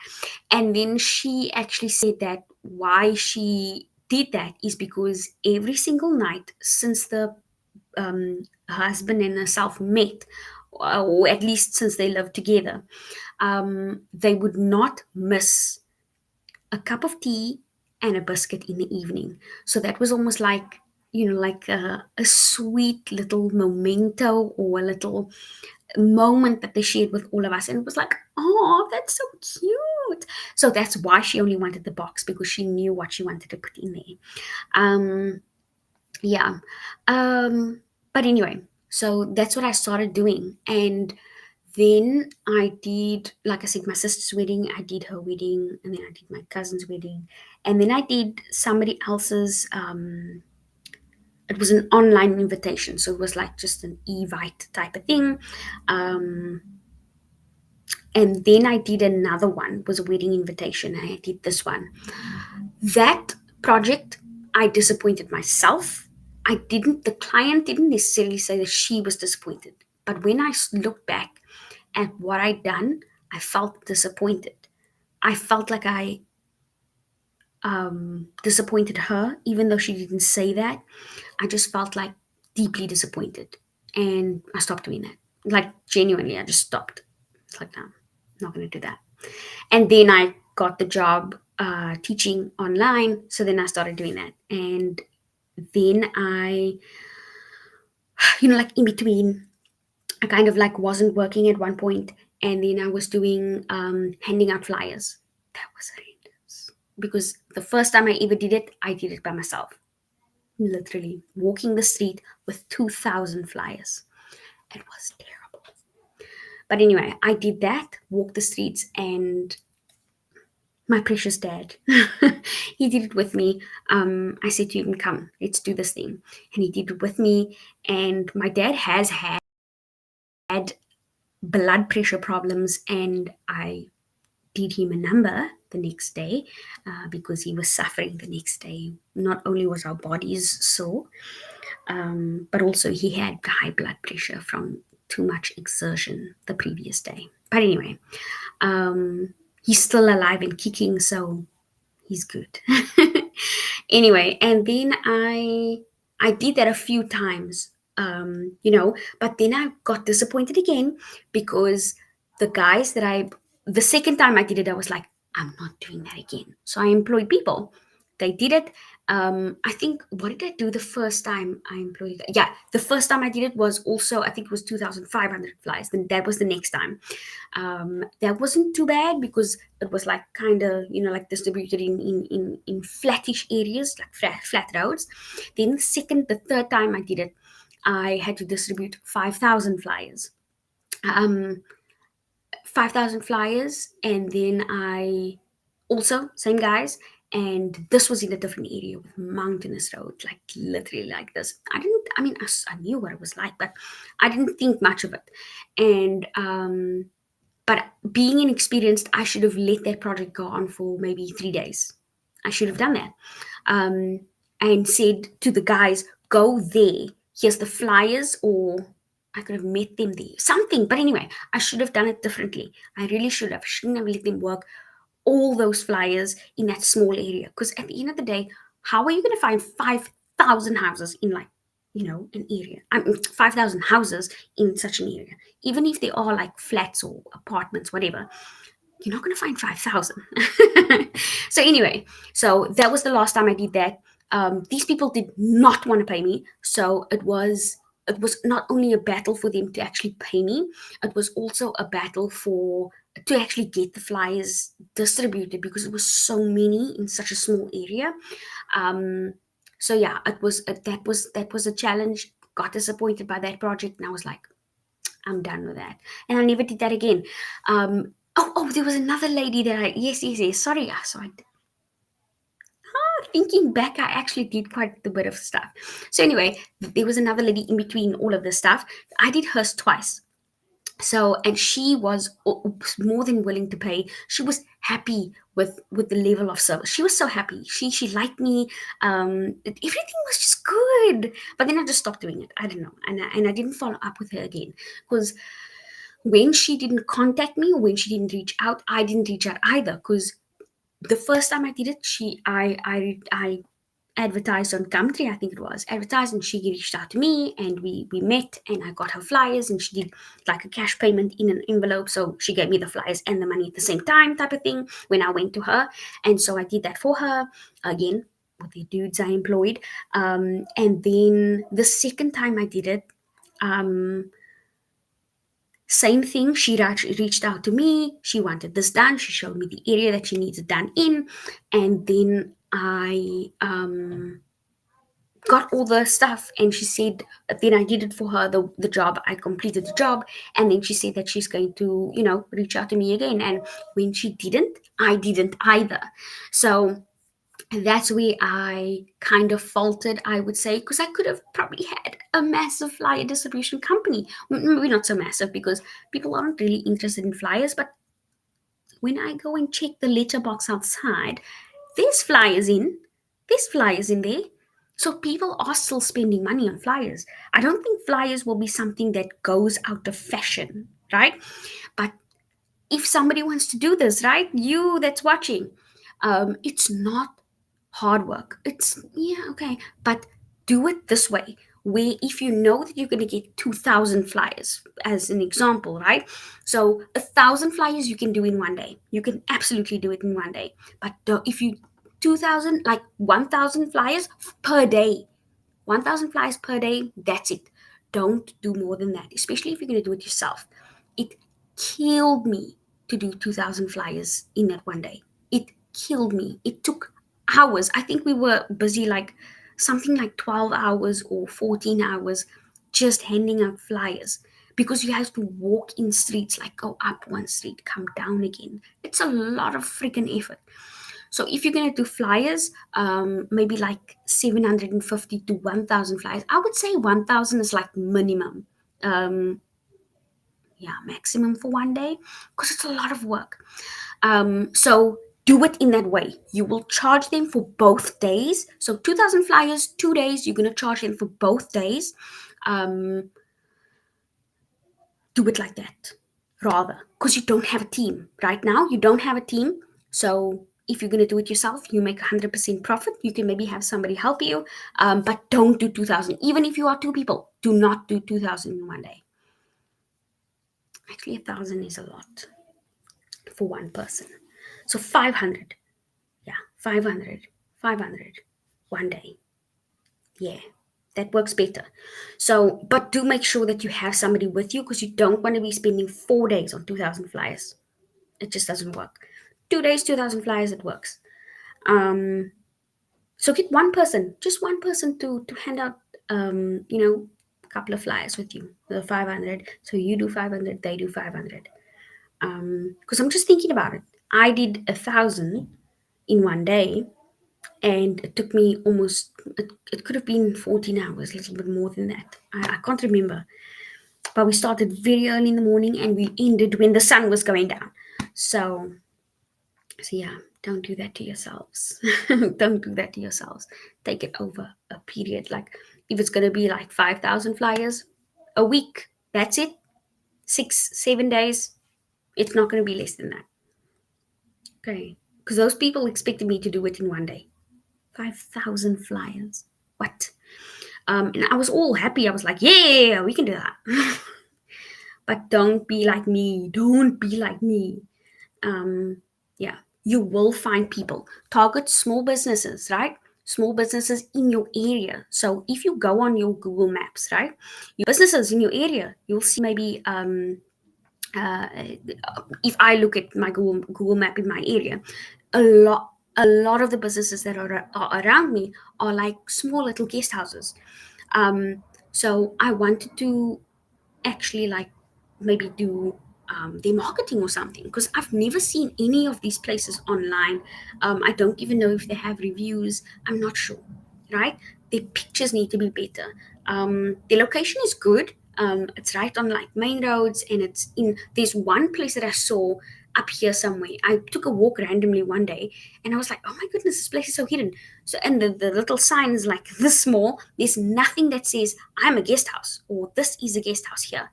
And then she actually said that why she did that is because every single night since the husband and herself met, or at least since they lived together, they would not miss a cup of tea and a biscuit in the evening. So that was almost like, like a sweet little memento, or a little moment that they shared with all of us. And it was like, oh, that's so cute. So that's why she only wanted the box, because she knew what she wanted to put in there. Um, yeah. But anyway, so that's what I started doing. And then I did, like I said, my sister's wedding, I did her wedding, and then I did my cousin's wedding, and then I did somebody else's. It was an online invitation, so it was like just an evite type of thing. Um, and then I did another one, was a wedding invitation, and I did this one. That project, I disappointed myself. The client didn't necessarily say that she was disappointed, but when I looked back at what I'd done, I felt disappointed. I felt like I disappointed her, even though she didn't say that. I just felt like deeply disappointed, and I stopped doing that. Like genuinely, I just stopped. It's like, no, I'm not going to do that. And then I got the job teaching online. So then I started doing that. And then like in between, I kind of like wasn't working at one point, and then I was doing handing out flyers. That was horrendous because the first time I ever did it, I did it by myself, literally walking the street with 2,000 flyers. It was terrible. But anyway, I did that, walked the streets, and my precious dad, he did it with me. I said to him, "Come, let's do this thing," and he did it with me. And my dad has had blood pressure problems, and I did him a number the next day because he was suffering the next day. Not only was our bodies sore, but also he had high blood pressure from too much exertion the previous day. But anyway, he's still alive and kicking, so he's good. Anyway, and then I did that a few times, but then I got disappointed again because the guys that the second time I did it, I was like, I'm not doing that again. So I employed people. They did it. I think, what did I do the first time I employed? Yeah, the first time I did it was also, I think it was 2,500 flies. Then that was the next time. That wasn't too bad because it was like kind of like distributed in flattish areas, like flat roads. Then the third time I did it, I had to distribute 5,000 flyers. um 5,000 flyers, and then I also same guys, and this was in a different area with mountainous road, like literally like this. I mean, I knew what it was like, but I didn't think much of it. And but being inexperienced, I should have let that project go on for maybe 3 days. I should have done that. Um, and said to the guys, go there, here's the flyers, or I could have met them there. Something. But anyway, I should have done it differently. I really should have. I shouldn't have let them work all those flyers in that small area. Because at the end of the day, how are you going to find 5,000 houses in like, an area? I mean, 5,000 houses in such an area. Even if they are like flats or apartments, whatever, you're not going to find 5,000. So anyway, so that was the last time I did that. These people did not want to pay me. So it was not only a battle for them to actually pay me, it was also a battle to actually get the flyers distributed because it was so many in such a small area. Um, so yeah, that was a challenge. Got disappointed by that project, and I was like, I'm done with that. And I never did that again. There was another lady that yes. Sorry, thinking back, I actually did quite a bit of stuff. So anyway, there was another lady in between all of this stuff. I did hers twice. So, and she was more than willing to pay. She was happy with the level of service. She was so happy. She liked me. Everything was just good. But then I just stopped doing it. I don't know, and I didn't follow up with her again because when she didn't contact me or when she didn't reach out, I didn't reach out either. Because the first time I did it, I advertised on Gumtree, I think it was advertised, and she reached out to me, and we met, and I got her flyers, and she did like a cash payment in an envelope, so she gave me the flyers and the money at the same time, type of thing, when I went to her. And so I did that for her again with the dudes I employed. And then the second time I did it, um same thing. She reached out to me. She wanted this done. She showed me the area that she needs it done in. And then I got all the stuff, and she said, then I did it for her, the job. I completed the job. And then she said that she's going to, reach out to me again. And when she didn't, I didn't either. So that's where I kind of faltered, I would say, because I could have probably had a massive flyer distribution company. Maybe not so massive because people aren't really interested in flyers, but when I go and check the letterbox outside, there's flyers in. There's flyers in there. So people are still spending money on flyers. I don't think flyers will be something that goes out of fashion, right? But if somebody wants to do this, right, you that's watching, it's not hard work. It's, yeah, okay, but do it this way. where if you know that you're going to get 2,000 flyers, as an example, right? So 1,000 flyers you can do in one day. You can absolutely do it in one day. But if you 2,000, like 1,000 flyers per day, 1,000 flyers per day, that's it. Don't do more than that, especially if you're going to do it yourself. It killed me to do 2,000 flyers in that one day. It killed me. It took hours. I think we were busy like something like 12 hours or 14 hours just handing out flyers because you have to walk in streets, like go up one street, come down again. It's a lot of freaking effort. So if you're going to do flyers, maybe like 750 to 1,000 flyers. I would say 1,000 is like minimum. Um, yeah, maximum for one day because it's a lot of work. So do it in that way. You will charge them for both days. So 2,000 flyers, 2 days, you're going to charge them for both days. Um, do it like that rather because you don't have a team right now. You don't have a team. So if you're going to do it yourself, you make 100% profit. You can maybe have somebody help you, but don't do 2,000. Even if you are two people, do not do 2,000 in one day. Actually, 1,000 is a lot for one person. So 500. Yeah, 500. 500 one day. Yeah, that works better. So, but do make sure that you have somebody with you because you don't want to be spending 4 days on 2,000 flyers. It just doesn't work. 2 days, 2,000 flyers, it works. Um, so get one person, just one person to hand out, a couple of flyers with you, the 500. So you do 500, they do 500. Because I'm just thinking about it. I did 1,000 in one day, and it took me almost. It could have been 14 hours, a little bit more than that. I can't remember. But we started very early in the morning, and we ended when the sun was going down. So yeah, don't do that to yourselves. Don't do that to yourselves. Take it over a period. Like if it's gonna be like 5,000 flyers a week, that's it. 6, 7 days. It's not gonna be less than that. Okay. Because those people expected me to do it in one day. 5,000 flyers. What? And I was all happy. I was like, yeah, we can do that. But don't be like me. Don't be like me. Yeah, you will find people. Target small businesses, right? Small businesses in your area. So if you go on your Google Maps, right, your businesses in your area, you'll see maybe uh, if I look at my Google Map in my area, a lot of the businesses that are around me are like small little guest houses. So I wanted to actually like maybe do their marketing or something because I've never seen any of these places online. I don't even know if they have reviews. I'm not sure, right? Their pictures need to be better. The location is good. It's right on like main roads, and it's in. There's one place that I saw up here somewhere. I took a walk randomly one day, and I was like, "Oh my goodness, this place is so hidden." So, and the little sign is like this small. There's nothing that says I'm a guest house or this is a guest house here.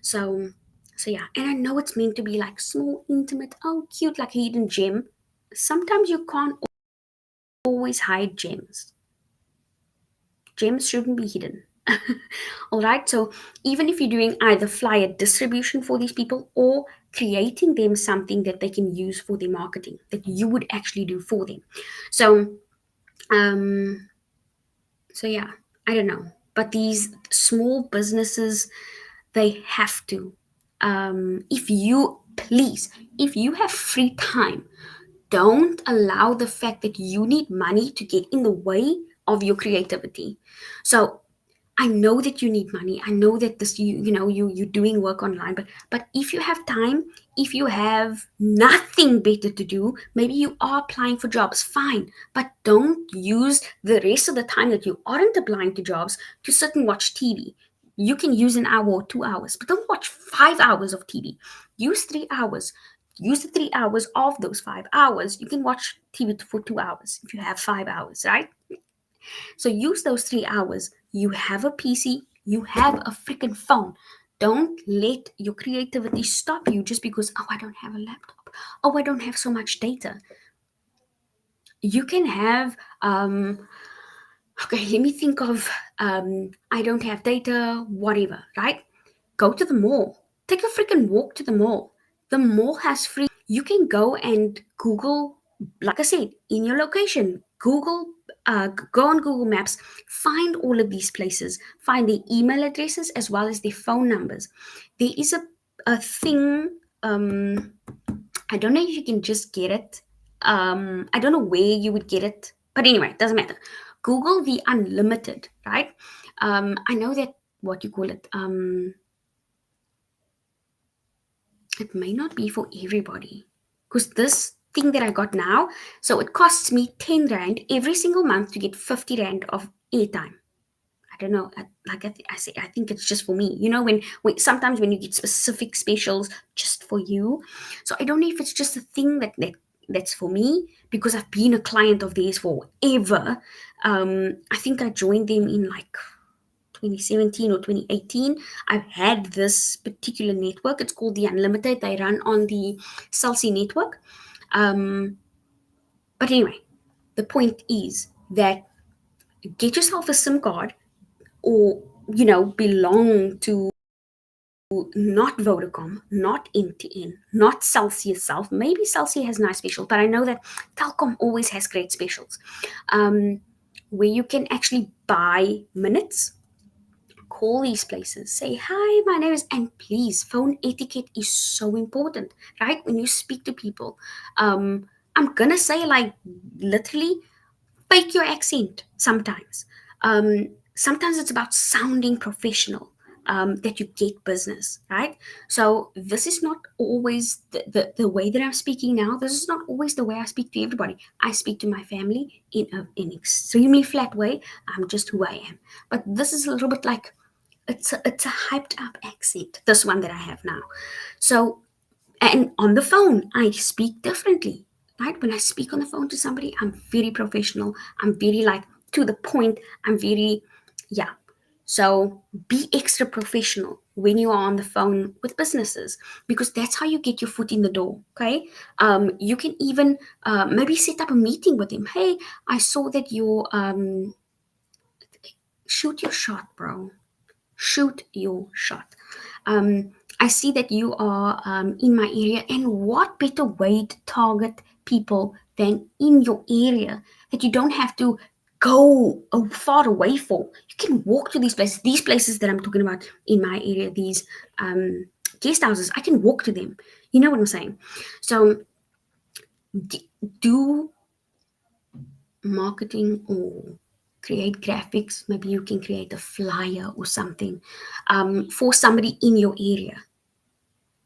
So, so yeah, and I know it's meant to be like small, intimate, oh, cute, like a hidden gem. Sometimes you can't always hide gems. Gems shouldn't be hidden. All right. So even if you're doing either flyer distribution for these people or creating them something that they can use for their marketing that you would actually do for them. So, um, so yeah, I don't know, but these small businesses, they have to. If you please, if you have free time, don't allow the fact that you need money to get in the way of your creativity. So I know that you need money. I know that this you're doing work online, but if you have time, if you have nothing better to do, maybe you are applying for jobs, fine. But don't use the rest of the time that you aren't applying to jobs to sit and watch TV. You can use an hour or 2 hours, but don't watch 5 hours of TV. Use 3 hours. Use the 3 hours of those 5 hours. You can watch TV for 2 hours if you have 5 hours, right? So use those 3 hours. You have a PC, you have a freaking phone. Don't let your creativity stop you just because, oh, I don't have a laptop. Oh, I don't have so much data. You can have Okay, let me think of, I don't have data, whatever, right? Go to the mall. Take a freaking walk to the mall. The mall has free. You can go and Google, like I said, in your location. Go on Google Maps, find all of these places, find their email addresses as well as their phone numbers. There is a thing. I don't know if you can just get it. I don't know where you would get it, but anyway, it doesn't matter. Google the unlimited, right? I know that what you call it. It may not be for everybody because this thing that I got now, so it costs me 10 Rand every single month to get 50 Rand of airtime. I don't know. I say, I think it's just for me. You know, when sometimes when you get specific specials just for you. So I don't know if it's just a thing that's for me because I've been a client of theirs forever. I think I joined them in like 2017 or 2018. I've had this particular network. It's called the Unlimited. They run on the Celsi network. Um, but anyway, the point is that get yourself a SIM card or belong to not Vodacom, not MTN, not Celsius itself. Maybe Celsius has nice specials, but I know that Telkom always has great specials, um, where you can actually buy minutes. Call these places, say hi, my name is, and please, phone etiquette is so important, right? When you speak to people, I'm gonna say like literally fake your accent sometimes. Sometimes it's about sounding professional, that you get business, right? So this is not always the way that I'm speaking now. This is not always the way I speak to everybody. I speak to my family in an extremely flat way. I'm just who I am. But this is a little bit like it's a hyped up accent. This one that I have now. So and on the phone, I speak differently. Right? When I speak on the phone to somebody, I'm very professional. I'm very like to the point. I'm very, yeah. So be extra professional when you are on the phone with businesses because that's how you get your foot in the door. Okay. You can even maybe set up a meeting with them. Hey, I saw that you shoot your shot, bro. Shoot your shot. I see that you are in my area, and what better way to target people than in your area that you don't have to go far away for? You can walk to these places that I'm talking about in my area, these guest houses. I can walk to them. You know what I'm saying? So do marketing or create graphics. Maybe you can create a flyer or something for somebody in your area.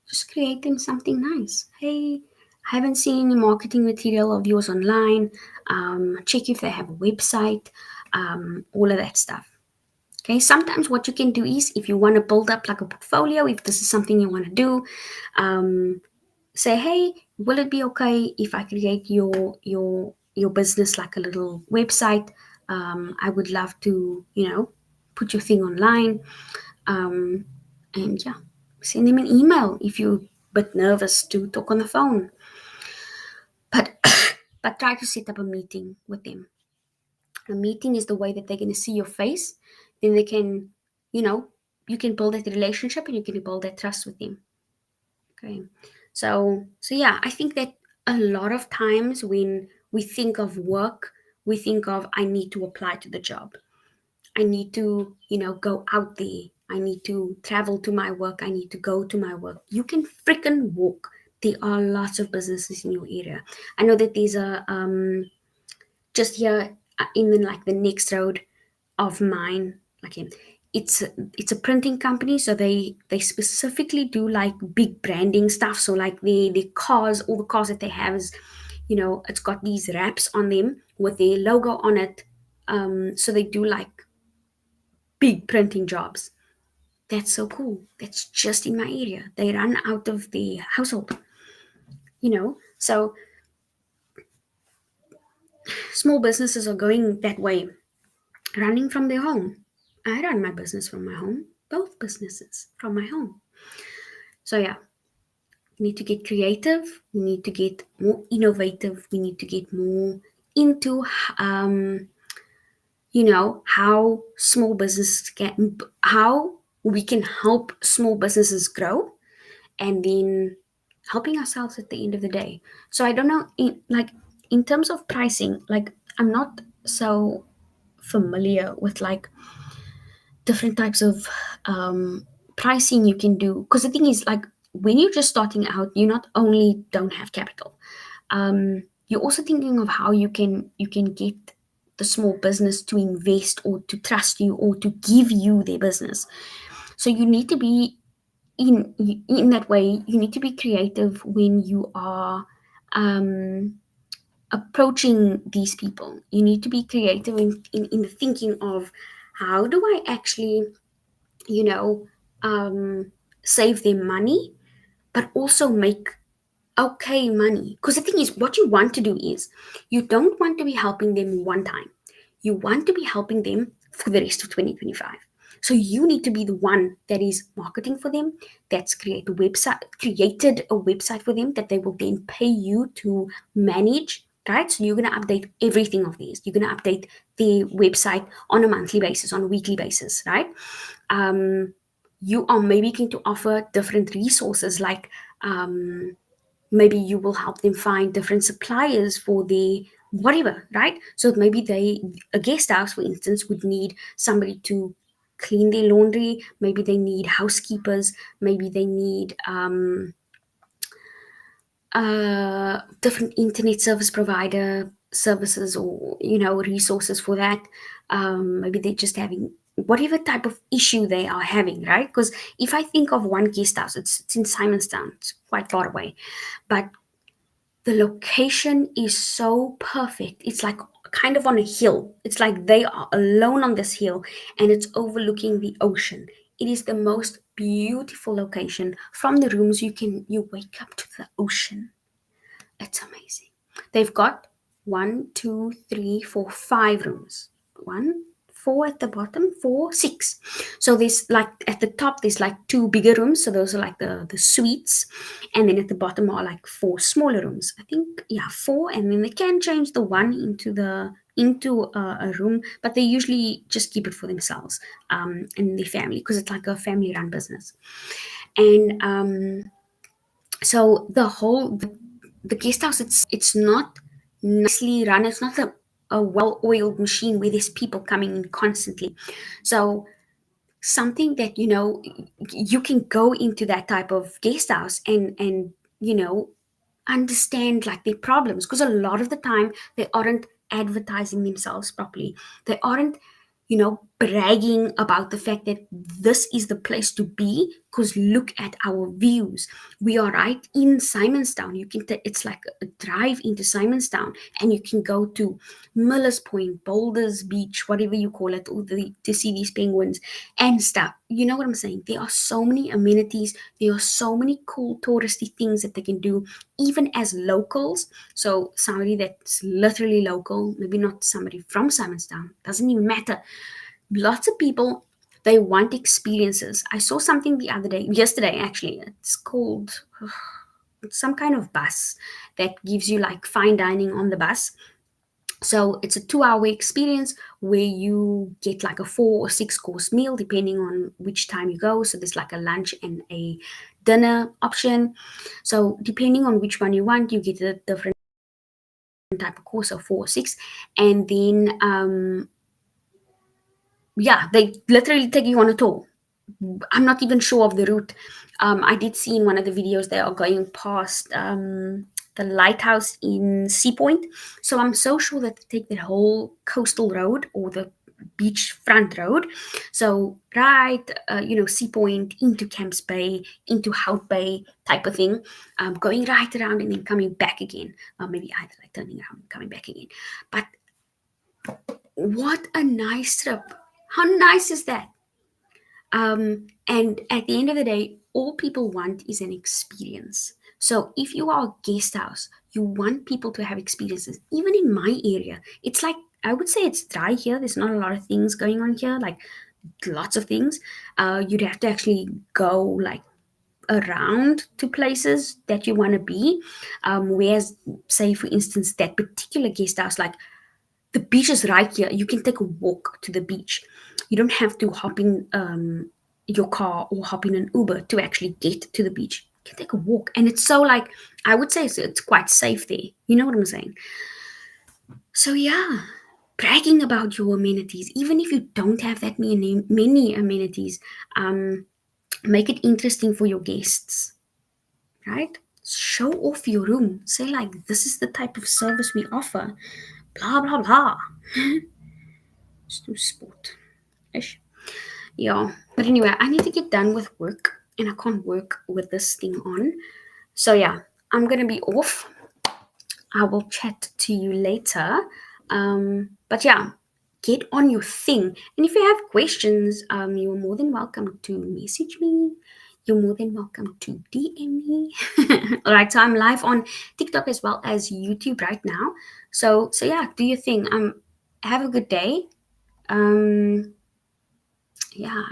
Just create them something nice. Hey, I haven't seen any marketing material of yours online. Check if they have a website, all of that stuff. Okay, sometimes what you can do is if you want to build up like a portfolio, if this is something you want to do, um, say, hey, will it be okay if I create your business like a little website? I would love to, put your thing online. Um, and yeah, send them an email if you're a bit nervous to talk on the phone. But but try to set up a meeting with them. A meeting is the way that they're going to see your face. Then they can, you know, you can build that relationship and you can build that trust with them. Okay. So yeah, I think that a lot of times when we think of work, we think of I need to apply to the job. I need to, go out there. I need to travel to my work. I need to go to my work. You can freaking walk. There are lots of businesses in your area. I know that there's a just here in the next road of mine, like it's it's a printing company, so they specifically do like big branding stuff. So like the cars, all the cars that they have is, it's got these wraps on them with their logo on it. So they do like big printing jobs. That's so cool. That's just in my area. They run out of the household, So small businesses are going that way, running from their home. I run my business from my home, both businesses from my home. So yeah, we need to get creative. We need to get more innovative. We need to get more into how small businesses can, how we can help small businesses grow, and then helping ourselves at the end of the day. So I don't know, in terms of pricing, like I'm not so familiar with like different types of pricing you can do, because the thing is, like, when you're just starting out, you not only don't have capital, you're also thinking of how you can get the small business to invest or to trust you or to give you their business. So you need to be in that way. You need to be creative when you are um, approaching these people. You need to be creative in the thinking of, how do I actually, you know um, save them money, but also make okay money. Because the thing is, what you want to do is, you don't want to be helping them one time. You want to be helping them for the rest of 2025. So you need to be the one that is marketing for them, that's created a website for them that they will then pay you to manage, right? So you're going to update everything of these. You're going to update the website on a monthly basis, on a weekly basis, right? um, you are maybe going to offer different resources, like, maybe you will help them find different suppliers for the whatever, right? So maybe a guest house, for instance, would need somebody to clean their laundry. Maybe they need housekeepers. Maybe they need different internet service provider services, or resources for that. Maybe they're just having whatever type of issue they are having, right? Because if I think of one guest house, it's in Simonstown. It's quite far away, but the location is so perfect. It's like kind of on a hill. It's like they are alone on this hill, and it's overlooking the ocean. It is the most beautiful location. From the rooms, you wake up to the ocean. It's amazing. They've got one, two, three, four, five rooms. One, four at the bottom, four, six. So there's like at the top, there's like two bigger rooms. So those are like the suites. And then at the bottom are like four smaller rooms. I think, yeah, four. And then they can change the one into a room, but they usually just keep it for themselves and their family, because it's like a family run business. And so the guest house, it's not nicely run. It's not a well-oiled machine where there's people coming in constantly. So something that, you can go into that type of guest house, and you know understand like their problems, because a lot of the time they aren't advertising themselves properly. They aren't, bragging about the fact that this is the place to be, because look at our views. We are right in Simonstown. It's like a drive into Simonstown, and you can go to Miller's Point, Boulders Beach, whatever you call it, to see these penguins and stuff. You know what I'm saying? There are so many amenities. There are so many cool touristy things that they can do, even as locals. So somebody that's literally local, maybe not somebody from Simonstown, doesn't even matter. Lots of people, they want experiences. I saw something the other day, yesterday actually. It's called some kind of bus that gives you like fine dining on the bus. So it's a 2 hour experience where you get like a 4 or 6 course meal depending on which time you go. So there's like a lunch and a dinner option. So depending on which one you want, you get a different type of course of 4 or 6. And then yeah, they literally take you on a tour. I'm not even sure of the route. I did see in one of the videos they are going past the lighthouse in Sea Point. So I'm so sure that they take that whole coastal road or the beachfront road. So right, Sea Point into Camps Bay, into Hout Bay type of thing, going right around and then coming back again. Maybe either like turning around and coming back again. But what a nice trip! How nice is that? And at the end of the day, all people want is an experience. So if you are a guest house, you want people to have experiences. Even in my area, it's like, I would say it's dry here. There's not a lot of things going on here, like lots of things. You'd have to actually go like around to places that you want to be. Whereas, say for instance, that particular guest house, like the beach is right here. You can take a walk to the beach. You don't have to hop in your car or hop in an Uber to actually get to the beach. You can take a walk, and it's so like I would say it's quite safe there. You know what I'm saying? So yeah, bragging about your amenities, even if you don't have that many amenities, um, make it interesting for your guests, right? Show off your room. Say like, this is the type of service we offer. Blah blah blah. It's too sport ish. Yeah. But anyway, I need to get done with work, and I can't work with this thing on. So yeah, I'm gonna be off. I will chat to you later. But yeah, get on your thing. And if you have questions, you're more than welcome to message me. You're more than welcome to DM me. All right, so I'm live on TikTok as well as YouTube right now. So yeah, do your thing. Have a good day. Um, yeah.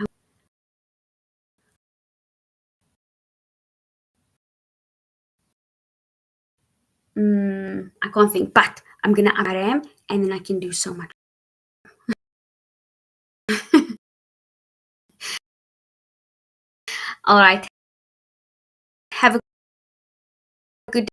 I can't think, but I'm gonna am, and then I can do so much. All right. Have a good